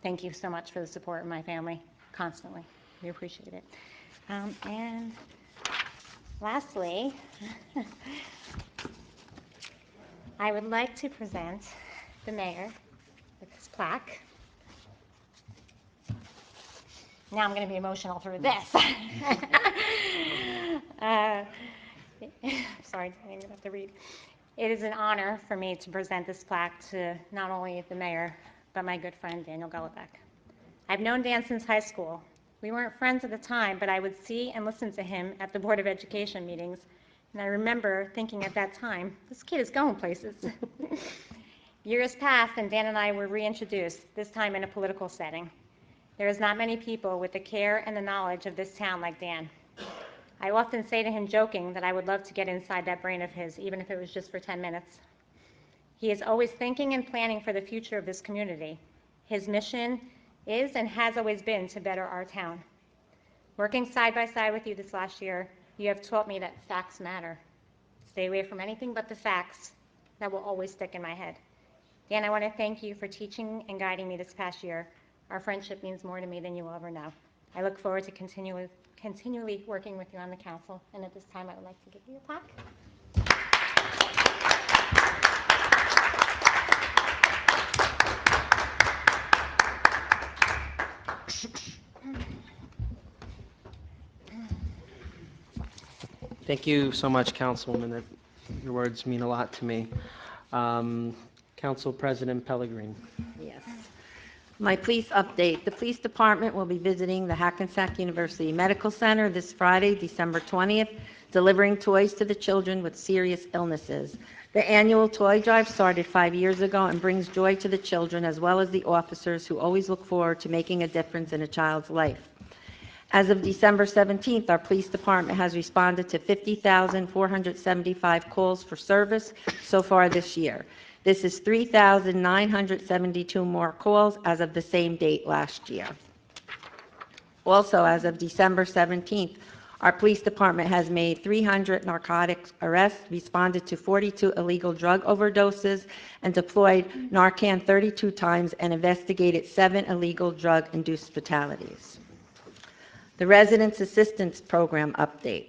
Speaker 6: Thank you so much for the support of my family constantly. We appreciate it. And lastly, I would like to present the mayor with his plaque. Now I'm going to be emotional through this. Sorry, I'm going to have to read. It is an honor for me to present this plaque to not only the mayor, but my good friend Daniel Golobeck. I've known Dan since high school. We weren't friends at the time, but I would see and listen to him at the Board of Education meetings. And I remember thinking at that time, this kid is going places. Years passed and Dan and I were reintroduced, this time in a political setting. There is not many people with the care and the knowledge of this town like Dan. I often say to him joking that I would love to get inside that brain of his, even if it was just for 10 minutes. He is always thinking and planning for the future of this community. His mission is and has always been to better our town. Working side by side with you this last year, you have taught me that facts matter. Stay away from anything but the facts. That will always stick in my head. Dan, I want to thank you for teaching and guiding me this past year. Our friendship means more to me than you will ever know. I look forward to continually working with you on the council, and at this time I would like to give you a plaque.
Speaker 1: Thank you so much, Councilwoman. Your words mean a lot to me. Council President Pellegrin.
Speaker 3: Yes. My police update. The police department will be visiting the Hackensack University Medical Center this Friday, December 20th, delivering toys to the children with serious illnesses. The annual toy drive started 5 years ago and brings joy to the children as well as the officers who always look forward to making a difference in a child's life. As of December 17th, our police department has responded to 50,475 calls for service so far this year. This is 3,972 more calls as of the same date last year. Also, as of December 17th, our police department has made 300 narcotics arrests, responded to 42 illegal drug overdoses, and deployed Narcan 32 times and investigated 7 illegal drug-induced fatalities. The Residence Assistance Program update.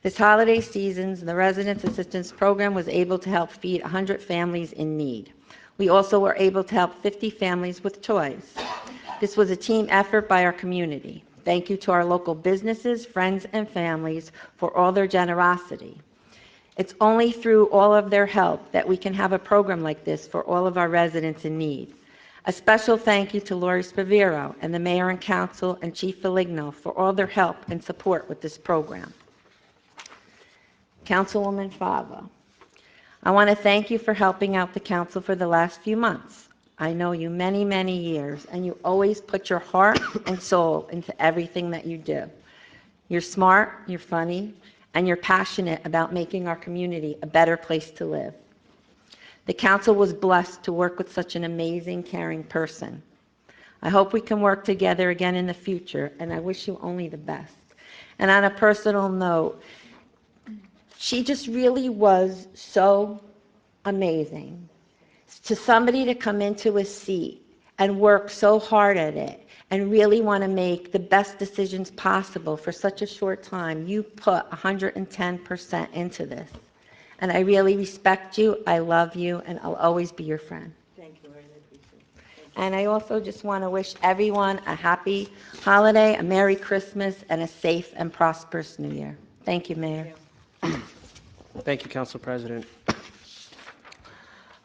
Speaker 3: This holiday season, the Residence Assistance Program was able to help feed 100 families in need. We also were able to help 50 families with toys. This was a team effort by our community. Thank you to our local businesses, friends, and families for all their generosity. It's only through all of their help that we can have a program like this for all of our residents in need. A special thank you to Lori Spavero and the Mayor and Council and Chief Feligno for all their help and support with this program. Councilwoman Fava, I want to thank you for helping out the council for the last few months. I know you many, many years, and you always put your heart and soul into everything that you do. You're smart, you're funny, and you're passionate about making our community a better place to live. The council was blessed to work with such an amazing, caring person. I hope we can work together again in the future, and I wish you only the best. And on a personal note, she just really was so amazing. To somebody to come into a seat and work so hard at it and really want to make the best decisions possible for such a short time, you put 110% into this. And I really respect you, I love you, and I'll always be your friend.
Speaker 8: Thank you, I really appreciate it.
Speaker 3: And I also just want to wish everyone a happy holiday, a Merry Christmas, and a safe and prosperous New Year. Thank you, Mayor.
Speaker 1: Thank you, Council President.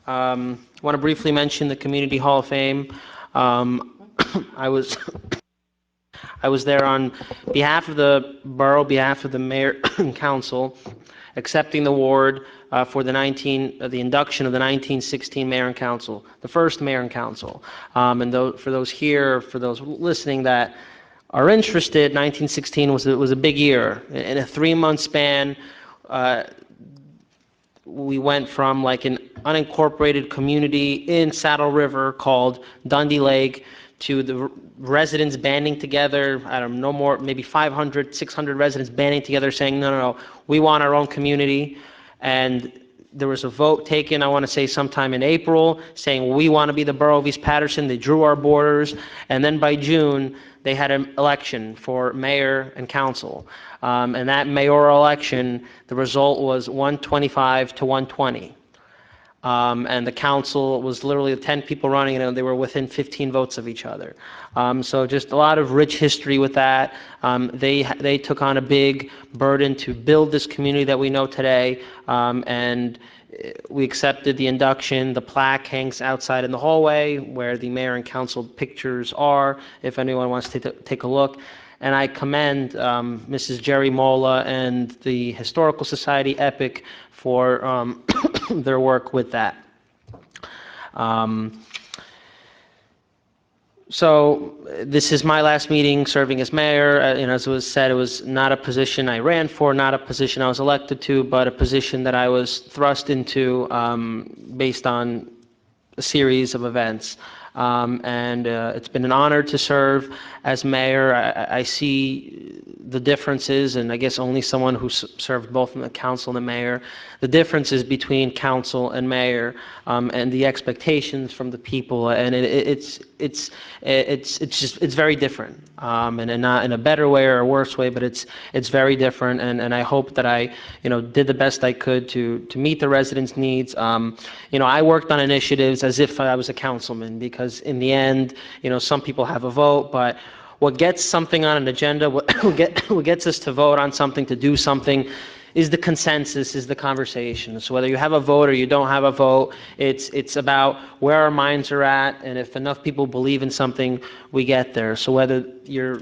Speaker 1: I want to briefly mention the Community Hall of Fame. I was I was there on behalf of the borough, behalf of the mayor and council, accepting the award for the induction of the 1916 mayor and council, the first mayor and council. For those here, for those listening that are interested, 1916 was a big year. In a 3-month span, we went from like an unincorporated community in Saddle River called Dundee Lake to the residents banding together, I don't know, no more, maybe 500, 600 residents banding together saying, no, we want our own community. And there was a vote taken, I want to say sometime in April, saying we want to be the borough of East Patterson. They drew our borders. And then by June, they had an election for mayor and council. And that mayoral election, the result was 125 to 120. And the council was literally 10 people running, and they were within 15 votes of each other. So just a lot of rich history with that. They took on a big burden to build this community that we know today, and we accepted the induction. The plaque hangs outside in the hallway where the mayor and council pictures are, if anyone wants to take a look. And I commend Mrs. Jerry Mola and the Historical Society, EPIC, for their work with that. So this is my last meeting serving as mayor. As it was said, it was not a position I ran for, not a position I was elected to, but a position that I was thrust into based on a series of events. It's been an honor to serve as mayor. I see the differences, and I guess only someone who served both in the council and the mayor, the differences between council and mayor, and the expectations from the people, and it's very different, and not in a better way or a worse way, but it's very different, and I hope that I did the best I could to meet the residents' needs. I worked on initiatives as if I was a councilman, because in the end, some people have a vote, but what gets something on an agenda, what gets us to vote on something, to do something, is the consensus, is the conversation. So whether you have a vote or you don't have a vote, it's about where our minds are at, and if enough people believe in something, we get there. So whether you're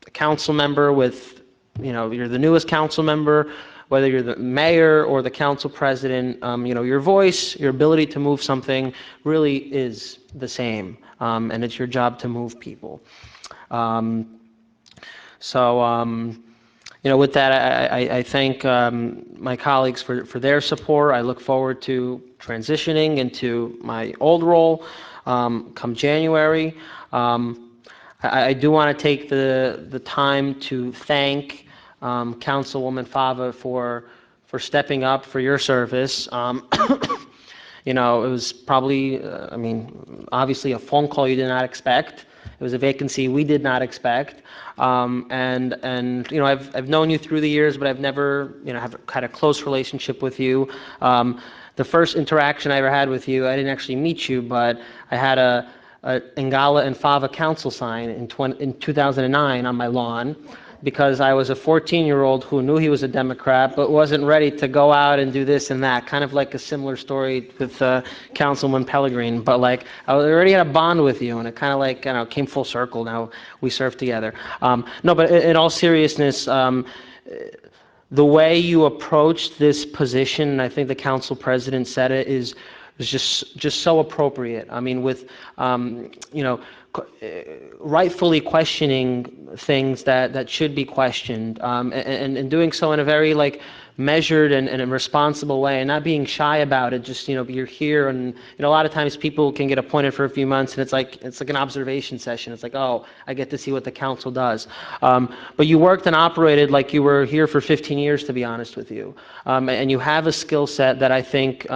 Speaker 1: a council member with, you're the newest council member, whether you're the mayor or the council president, your voice, your ability to move something really is the same, and it's your job to move people. With that, I thank my colleagues for their support. I look forward to transitioning into my old role come January. I do want to take the time to thank Councilwoman Fava for stepping up for your service. It was probably, obviously a phone call you did not expect. It was a vacancy we did not expect. I've known you through the years, but I've never, have had a close relationship with you. The first interaction I ever had with you, I didn't actually meet you, but I had a Ngala and Fava council sign in 2009 on my lawn, because I was a 14-year-old who knew he was a Democrat but wasn't ready to go out and do this and that, kind of like a similar story with Councilman Pellegrin. But I already had a bond with you, and it kind of came full circle. Now we serve together. But in all seriousness, the way you approached this position, and I think the council president said it, is just so appropriate. With rightfully questioning things that should be questioned, and doing so in a very measured and a responsible way, and not being shy about it. Just you're here, and a lot of times people can get appointed for a few months, and it's like an observation session. It's like, oh, I get to see what the council does. But you worked and operated like you were here for 15 years, to be honest with you, and you have a skill set that I think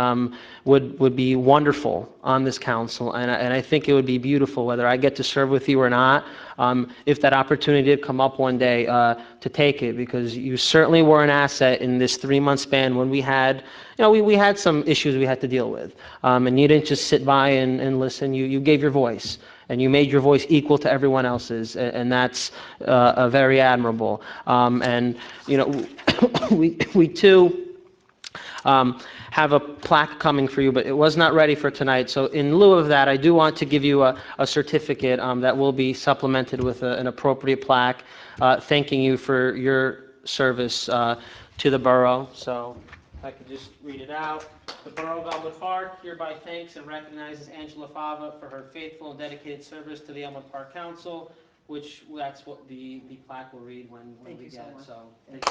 Speaker 1: would be wonderful on this council, and I think it would be beautiful, whether I get to serve with you or not, if that opportunity did come up one day, to take it, because you certainly were an asset in this 3-month span when we had, we had some issues we had to deal with, and you didn't just sit by and listen. You gave your voice, and you made your voice equal to everyone else's, and that's very admirable. We too, have a plaque coming for you, but it was not ready for tonight. So in lieu of that, I do want to give you a certificate that will be supplemented with an appropriate plaque thanking you for your service to the borough. So if I could just read it out. The Borough of Elmwood Park hereby thanks and recognizes Angela Fava for her faithful and dedicated service to the Elmwood Park Council, which that's what the plaque will read when we get it. So thank you.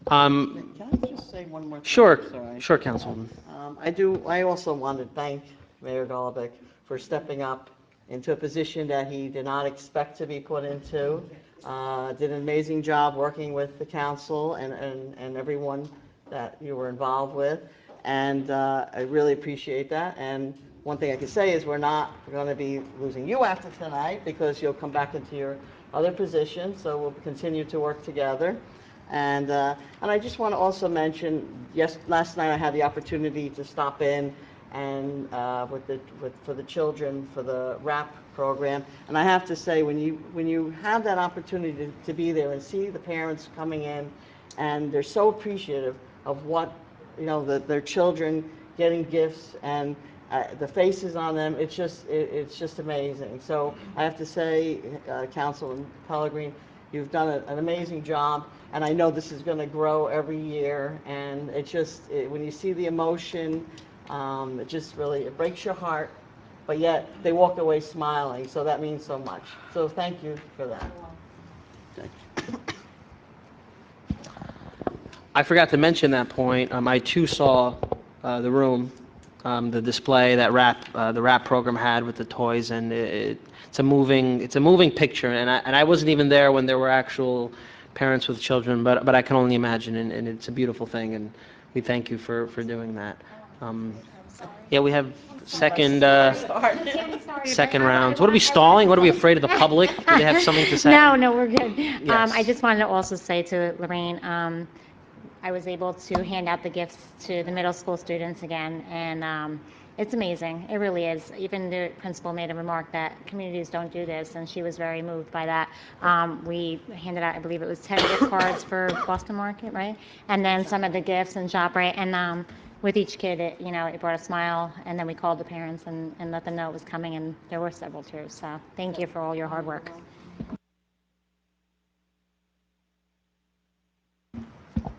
Speaker 5: Can I just say one more thing?
Speaker 1: Sure,
Speaker 5: Sorry.
Speaker 1: sure, Councilwoman.
Speaker 5: I also want to thank Mayor Golovic for stepping up into a position that he did not expect to be put into. Did an amazing job working with the council and everyone that you were involved with. And I really appreciate that. And one thing I can say is we're not going to be losing you after tonight because you'll come back into your other position. So we'll continue to work together. And I just want to also mention, yes, last night I had the opportunity to stop in and for the children for the RAP program. And I have to say, when you have that opportunity to be there and see the parents coming in, and they're so appreciative of what their children getting gifts and the faces on them, it's just amazing. So I have to say, Councilman Pellegrini, you've done an amazing job, and I know this is going to grow every year. And when you see the emotion, it just really breaks your heart. But yet they walk away smiling, so that means so much. So thank you for that.
Speaker 1: I forgot to mention that point. I too saw the room, the display that the RAP program had with the toys, and it's a moving picture. And I wasn't even there when there were actual parents with children, but I can only imagine, and it's a beautiful thing. And we thank you for doing that. Yeah, we have second rounds. What are we stalling? What are we afraid of the public? Do they have something to say?
Speaker 6: No, we're good.
Speaker 1: Yes.
Speaker 6: I just wanted to also say to Lorraine, I was able to hand out the gifts to the middle school students again, and it's amazing. It really is. Even the principal made a remark that communities don't do this, and she was very moved by that. We handed out, I believe it was 10 gift cards for Boston Market, right? And then some of the gifts in ShopRite, and with each kid, it brought a smile, and then we called the parents and let them know it was coming, and there were several tears. So thank you for all your hard work.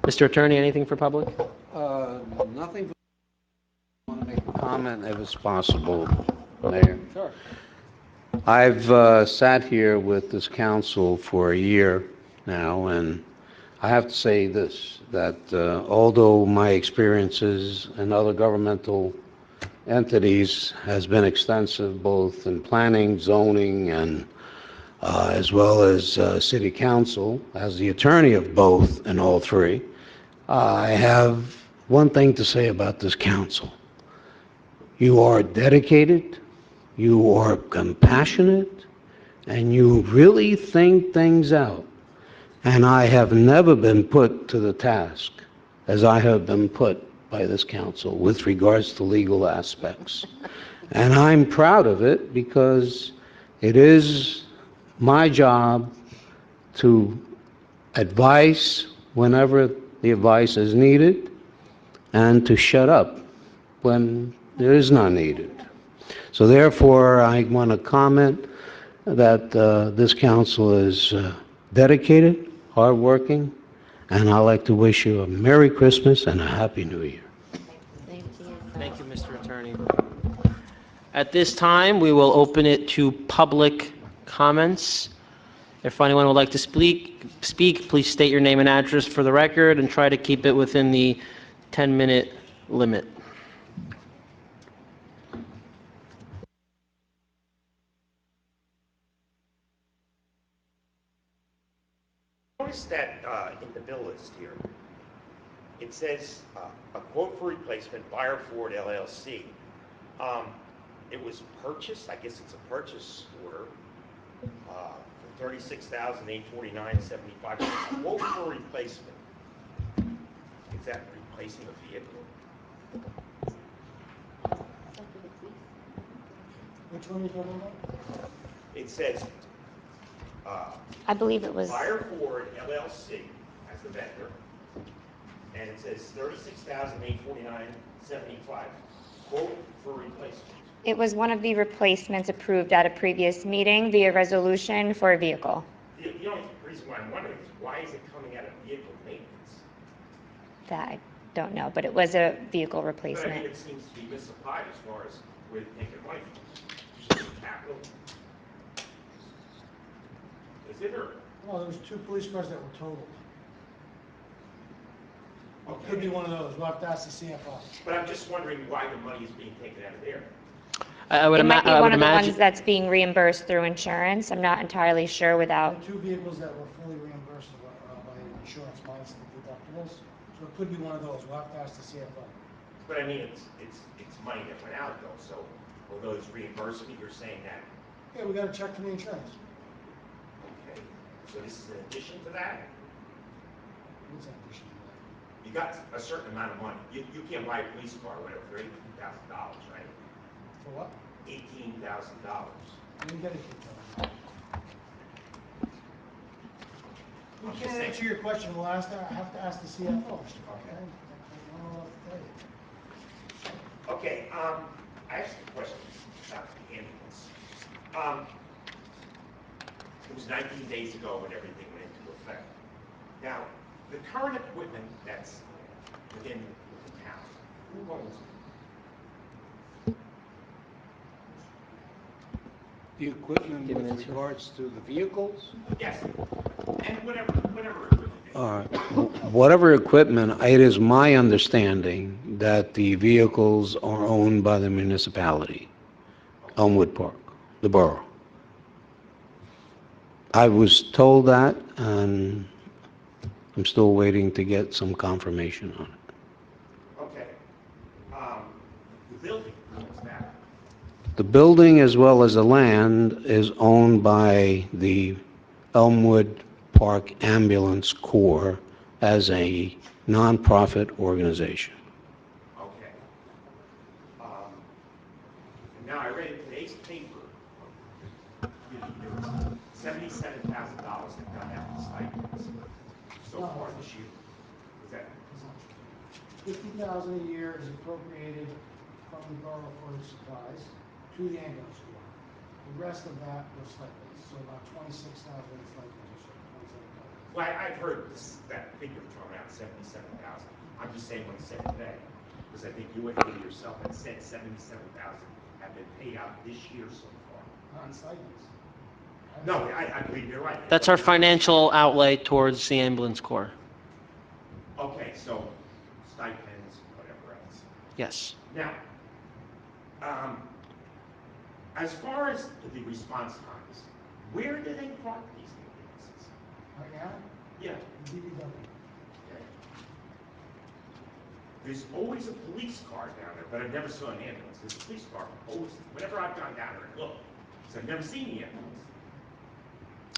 Speaker 1: Mr. Attorney, anything for public?
Speaker 11: Nothing. I want to make a comment if it's possible, Mayor.
Speaker 1: Sure.
Speaker 11: I've sat here with this council for a year now, and I have to say this, that although my experiences in other governmental entities has been extensive, both in planning, zoning, and as well as city council, as the attorney of both and all three, I have one thing to say about this council. You are dedicated, you are compassionate, and you really think things out. And I have never been put to the task as I have been put by this council with regards to legal aspects. And I'm proud of it because it is my job to advise whenever the advice is needed and to shut up when it is not needed. So therefore, I want to comment that this council is dedicated, hardworking, and I'd like to wish you a Merry Christmas and a Happy New Year.
Speaker 1: Thank you, Mr. Attorney. At this time, we will open it to public comments. If anyone would like to speak, please state your name and address for the record and try to keep it within the 10-minute limit.
Speaker 12: Notice that in the bill list here, it says a quote for replacement, Buyer Ford LLC. It was purchased, I guess it's a purchase order, for $36,849.75. Quote for replacement. Is that replacing a vehicle?
Speaker 10: Which one are you talking about?
Speaker 12: It says, uh,
Speaker 2: I believe it was,
Speaker 12: Fire Ford LLC as the vendor, and it says $36,849.75, quote for replacement.
Speaker 2: it was one of the replacements approved at a previous meeting via resolution for a vehicle.
Speaker 12: The only reason why I'm wondering is why is it coming out of vehicle maintenance?
Speaker 2: That I don't know, but it was a vehicle
Speaker 12: But I mean,
Speaker 2: replacement.
Speaker 12: it seems to be misapplied as far as where they're taking money from. Usually capital. Is it or?
Speaker 10: Well, there was 2 police cars that were totaled. It could be one of those. We'll have to ask the CFO.
Speaker 12: But I'm just wondering why the money is being taken out of there.
Speaker 2: It might be one of the ones that's being reimbursed through insurance. I'm not entirely sure without,
Speaker 10: The 2 vehicles that were fully reimbursed by insurance minus the deductibles. So it could be one of those. We'll have to ask the CFO.
Speaker 12: But I mean, it's money that went out though, so although it's reimbursement, you're saying that,
Speaker 10: Yeah, we got a check from the insurance.
Speaker 12: okay, so this is in addition to that?
Speaker 10: What's that addition to that?
Speaker 12: You got a certain amount of money. You can't buy a police car, whatever, for $18,000, right?
Speaker 10: For what?
Speaker 12: $18,000.
Speaker 10: We didn't get it. We
Speaker 12: I'm just
Speaker 10: can't
Speaker 12: saying.
Speaker 10: answer your question. We'll have to ask the CFO. Okay. I don't know what to tell you.
Speaker 12: Okay, I have some questions about the ambulance. It was 19 days ago when everything went into effect. Now, the current equipment that's within the town, who owns it?
Speaker 11: The equipment with regards to the vehicles?
Speaker 12: Yes, and whatever equipment.
Speaker 11: All right. Whatever equipment, it is my understanding that the vehicles are owned by the municipality, Elmwood Park, the borough. I was told that, and I'm still waiting to get some confirmation on it.
Speaker 12: Okay. The building owns that.
Speaker 11: The building as well as the land is owned by the Elmwood Park Ambulance Corps as a nonprofit organization.
Speaker 12: Okay. And now I read in today's paper, there was $77,000 that got out of the stipends so far this year. Is that?
Speaker 10: $50,000 a year is appropriated from the borough for its supplies to the ambulance corps. The rest of that was stipends, so about $26,000 in stipends or so, $27,000.
Speaker 12: Well, I've heard that figure thrown out, 77,000. I'm just saying what it said today, because I think you went through yourself and said 77,000 have been paid out this year so far.
Speaker 10: Not in stipends.
Speaker 12: No, I believe you're right.
Speaker 1: That's our financial outlay towards the ambulance corps.
Speaker 12: Okay, so stipends, whatever else.
Speaker 1: Yes.
Speaker 12: Now, as far as the response times, where do they park these ambulances?
Speaker 10: Right now,
Speaker 12: Yeah.
Speaker 10: the DPW.
Speaker 12: Okay. There's always a police car down there, but I've never saw an ambulance. There's a police car always, whenever I've gone down there and looked, because I've never seen the ambulance.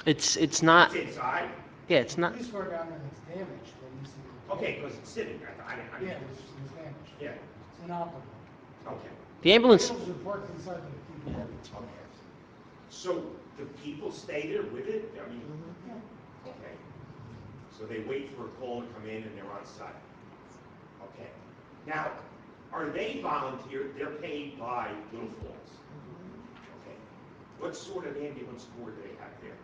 Speaker 1: It's not,
Speaker 12: It's inside?
Speaker 1: yeah, it's not,
Speaker 10: Police car down there that's damaged, that needs to be.
Speaker 12: Okay, because it's sitting there. I
Speaker 10: Yeah,
Speaker 12: didn't.
Speaker 10: it was damaged.
Speaker 12: Yeah,
Speaker 10: It's inoperable.
Speaker 12: okay.
Speaker 1: the ambulance,
Speaker 10: Vehicles are parked inside the DPW.
Speaker 12: Okay. So the people stay there with it? I mean,
Speaker 10: Yeah.
Speaker 12: okay. So they wait for a call to come in and they're on site? Okay. Now, are they volunteer? They're paid by Little Falls? Okay. What sort of ambulance corps do they have there?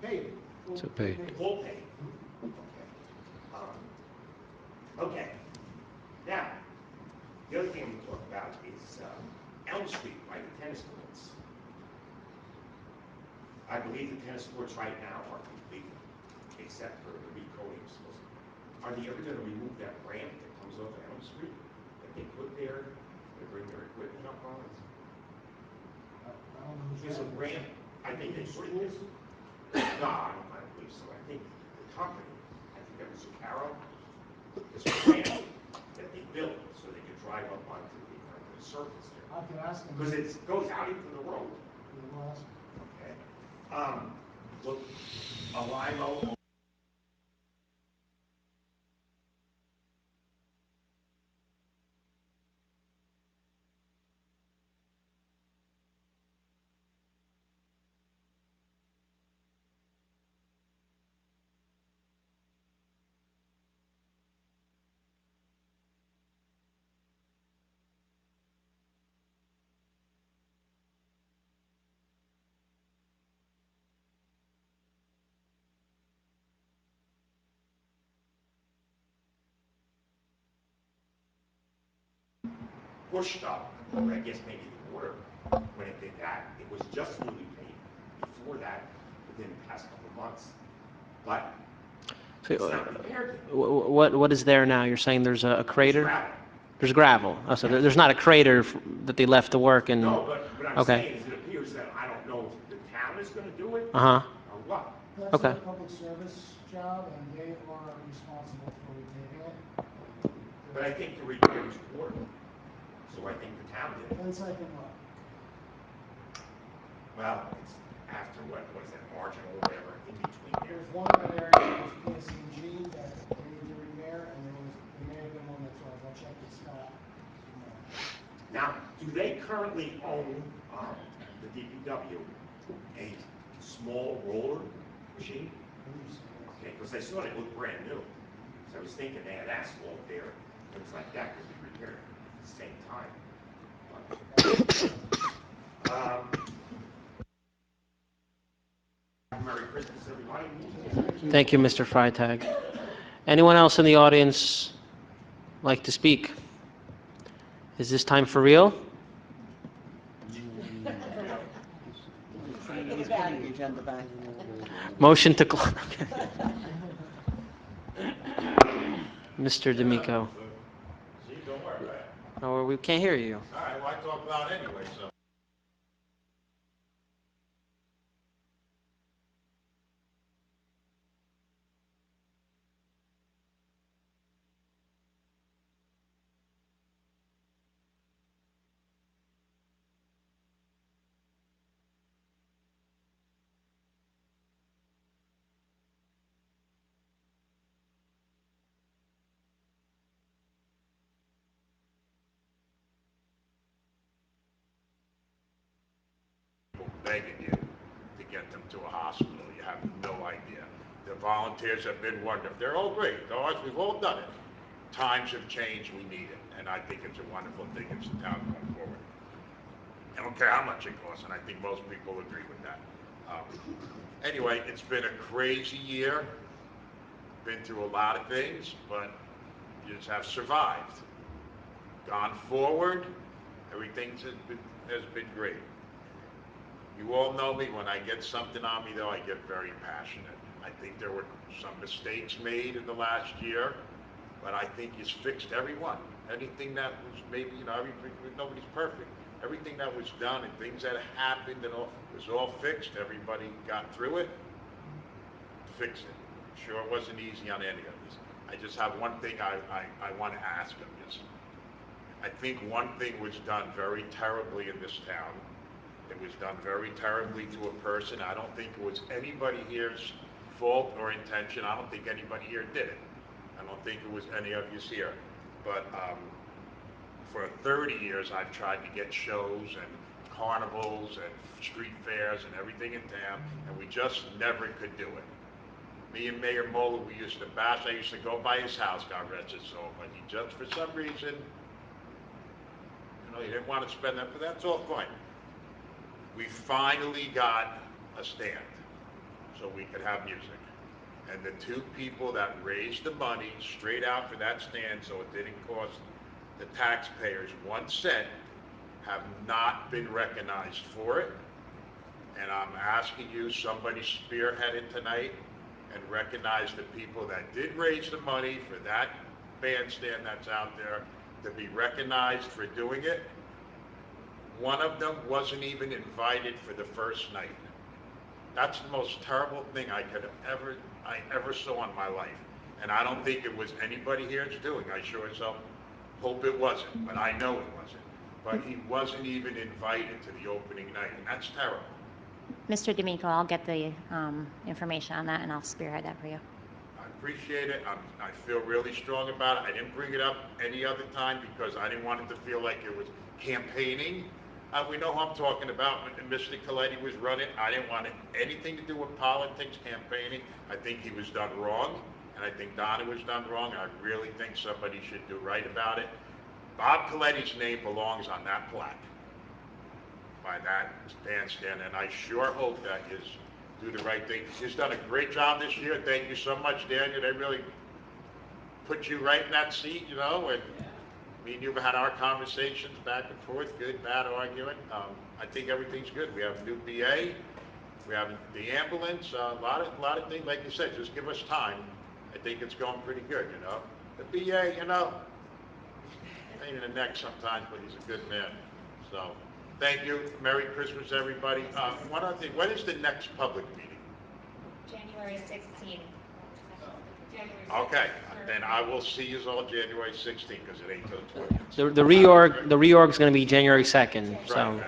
Speaker 10: Paid.
Speaker 11: It's a paid.
Speaker 12: Full pay? Okay. Now, the other thing I'm going to talk about is Elm Street by the tennis courts. I believe the tennis courts right now are complete, except for the recoating supposed to. Are they ever going to remove that ramp that comes off of Elm Street that they put there to bring their equipment up on? There's a ramp, I think they put it. No, I don't believe so. I think the company, I think that was Zucaro, there's a ramp that they built so they could drive up onto the surface there.
Speaker 10: I could ask them.
Speaker 12: Because it goes out into the road.
Speaker 10: We'll ask them.
Speaker 12: Okay. Look, a limo pushed up, or I guess maybe the water, when it did that, it was just newly paved. Before that, within the past couple of months. But
Speaker 1: So,
Speaker 12: it's not repaired yet.
Speaker 1: what is there now? You're saying there's a
Speaker 12: It's
Speaker 1: crater?
Speaker 12: gravel.
Speaker 1: There's gravel. Oh, so there's not a crater that they left to work and...
Speaker 12: No, but what I'm
Speaker 1: Okay.
Speaker 12: saying is it appears that I don't know if the town is gonna do it,
Speaker 1: Uh-huh.
Speaker 12: or what.
Speaker 10: That's
Speaker 1: Okay.
Speaker 10: a public service job, and they are responsible for repaving it.
Speaker 12: But I think the repair was water. So I think the town did it.
Speaker 10: That's like in what?
Speaker 12: Well, it's after what is that, marginal or whatever, in between there.
Speaker 10: There's one red area that was PSCG that they need to repair, and there may have been one that's ours. I'll check with Scott.
Speaker 12: Now, do they currently own, the DPW, a small roller machine? Okay, because I saw it looked brand new. So I was thinking they had asphalt there, things like that, could be repaired at the same time. Merry Christmas, everybody.
Speaker 1: Thank you, Mr. Freitag. Anyone else in the audience like to speak? Is this time for real?
Speaker 5: He's putting the agenda back.
Speaker 1: Motion to close. Mr. D'Amico.
Speaker 13: See, don't worry about it.
Speaker 1: Oh, we can't hear you.
Speaker 13: All right, well, I talk loud anyway, so. Begging you to get them to a hospital. You have no idea. The volunteers have been wonderful. They're all great. We've all done it. Times have changed. We need it. And I think it's a wonderful thing as a town going forward. I don't care how much it costs, and I think most people agree with that. Anyway, it's been a crazy year. Been through a lot of things, but you just have survived. Gone forward, everything has been great. You all know me, when I get something on me though, I get very passionate. I think there were some mistakes made in the last year, but I think he's fixed every one. Anything that was maybe, nobody's perfect. Everything that was done and things that happened and all, was all fixed. Everybody got through it, fixed it. Sure, it wasn't easy on any of this. I just have one thing I want to ask him is, I think one thing was done very terribly in this town. It was done very terribly to a person. I don't think it was anybody here's fault or intention. I don't think anybody here did it. I don't think it was any of you here. But for 30 years, I've tried to get shows and carnivals and street fairs and everything in town, and we just never could do it. Me and Mayor Mola, we used to bash. I used to go by his house, God rest his soul, but he just, for some reason, he didn't want to spend that, but that's all fine. We finally got a stand so we could have music. And the two people that raised the money straight out for that stand so it didn't cost the taxpayers 1 cent have not been recognized for it. And I'm asking you, somebody spearhead it tonight and recognize the people that did raise the money for that bandstand that's out there, to be recognized for doing it. One of them wasn't even invited for the first night. That's the most terrible thing I ever saw in my life. And I don't think it was anybody here's doing. I sure as hell hope it wasn't, but I know it wasn't. But he wasn't even invited to the opening night, and that's terrible.
Speaker 6: Mr. D'Amico, I'll get the information on that, and I'll spearhead that for you.
Speaker 13: I appreciate it. I feel really strong about it. I didn't bring it up any other time because I didn't want it to feel like it was campaigning. We know who I'm talking about. When Mr. Coletti was running, I didn't want anything to do with politics, campaigning. I think he was done wrong, and I think Donna was done wrong. I really think somebody should do right about it. Bob Coletti's name belongs on that plaque by that bandstand, and I sure hope that you do the right thing. He's done a great job this year. Thank you so much, Daniel. They really put you right in that seat, and Me and you have had our conversations back and forth, good, bad arguing. I think everything's good. We have a new BA, we have the ambulance, a lot of things, like you said, just give us time. I think it's going pretty good, you know. The BA, you know, pain in the neck sometimes, but he's a good man. So, thank you. Merry Christmas, everybody. One other thing, when is the next public meeting?
Speaker 2: January 16th.
Speaker 13: Okay, then I will see you all January 16th, because it ain't till the 20th.
Speaker 1: The reorg's going to be January 2nd, so.
Speaker 13: Right,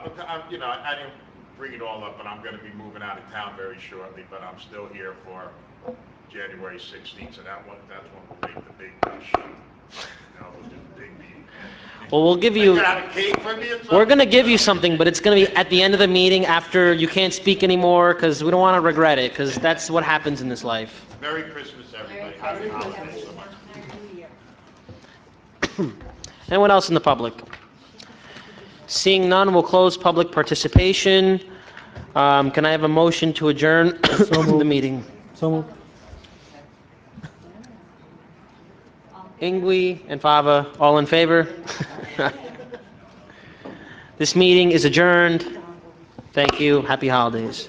Speaker 13: okay. You know, I didn't bring it all up, but I'm going to be moving out of town very shortly, but I'm still here for January 16th, so that's when we'll make the big push. You know, we'll do the big meeting.
Speaker 1: Well, we'll give you,
Speaker 13: You got a cake for me or something?
Speaker 1: we're going to give you something, but it's going to be at the end of the meeting after you can't speak anymore, because we don't want to regret it, because that's what happens in this life.
Speaker 13: Merry Christmas, everybody. Happy holidays so much.
Speaker 1: Anyone else in the public? Seeing none, we'll close public participation. Can I have a motion to adjourn the meeting?
Speaker 7: So moved.
Speaker 1: Ingwe and Fava, all in favor? This meeting is adjourned. Thank you. Happy holidays.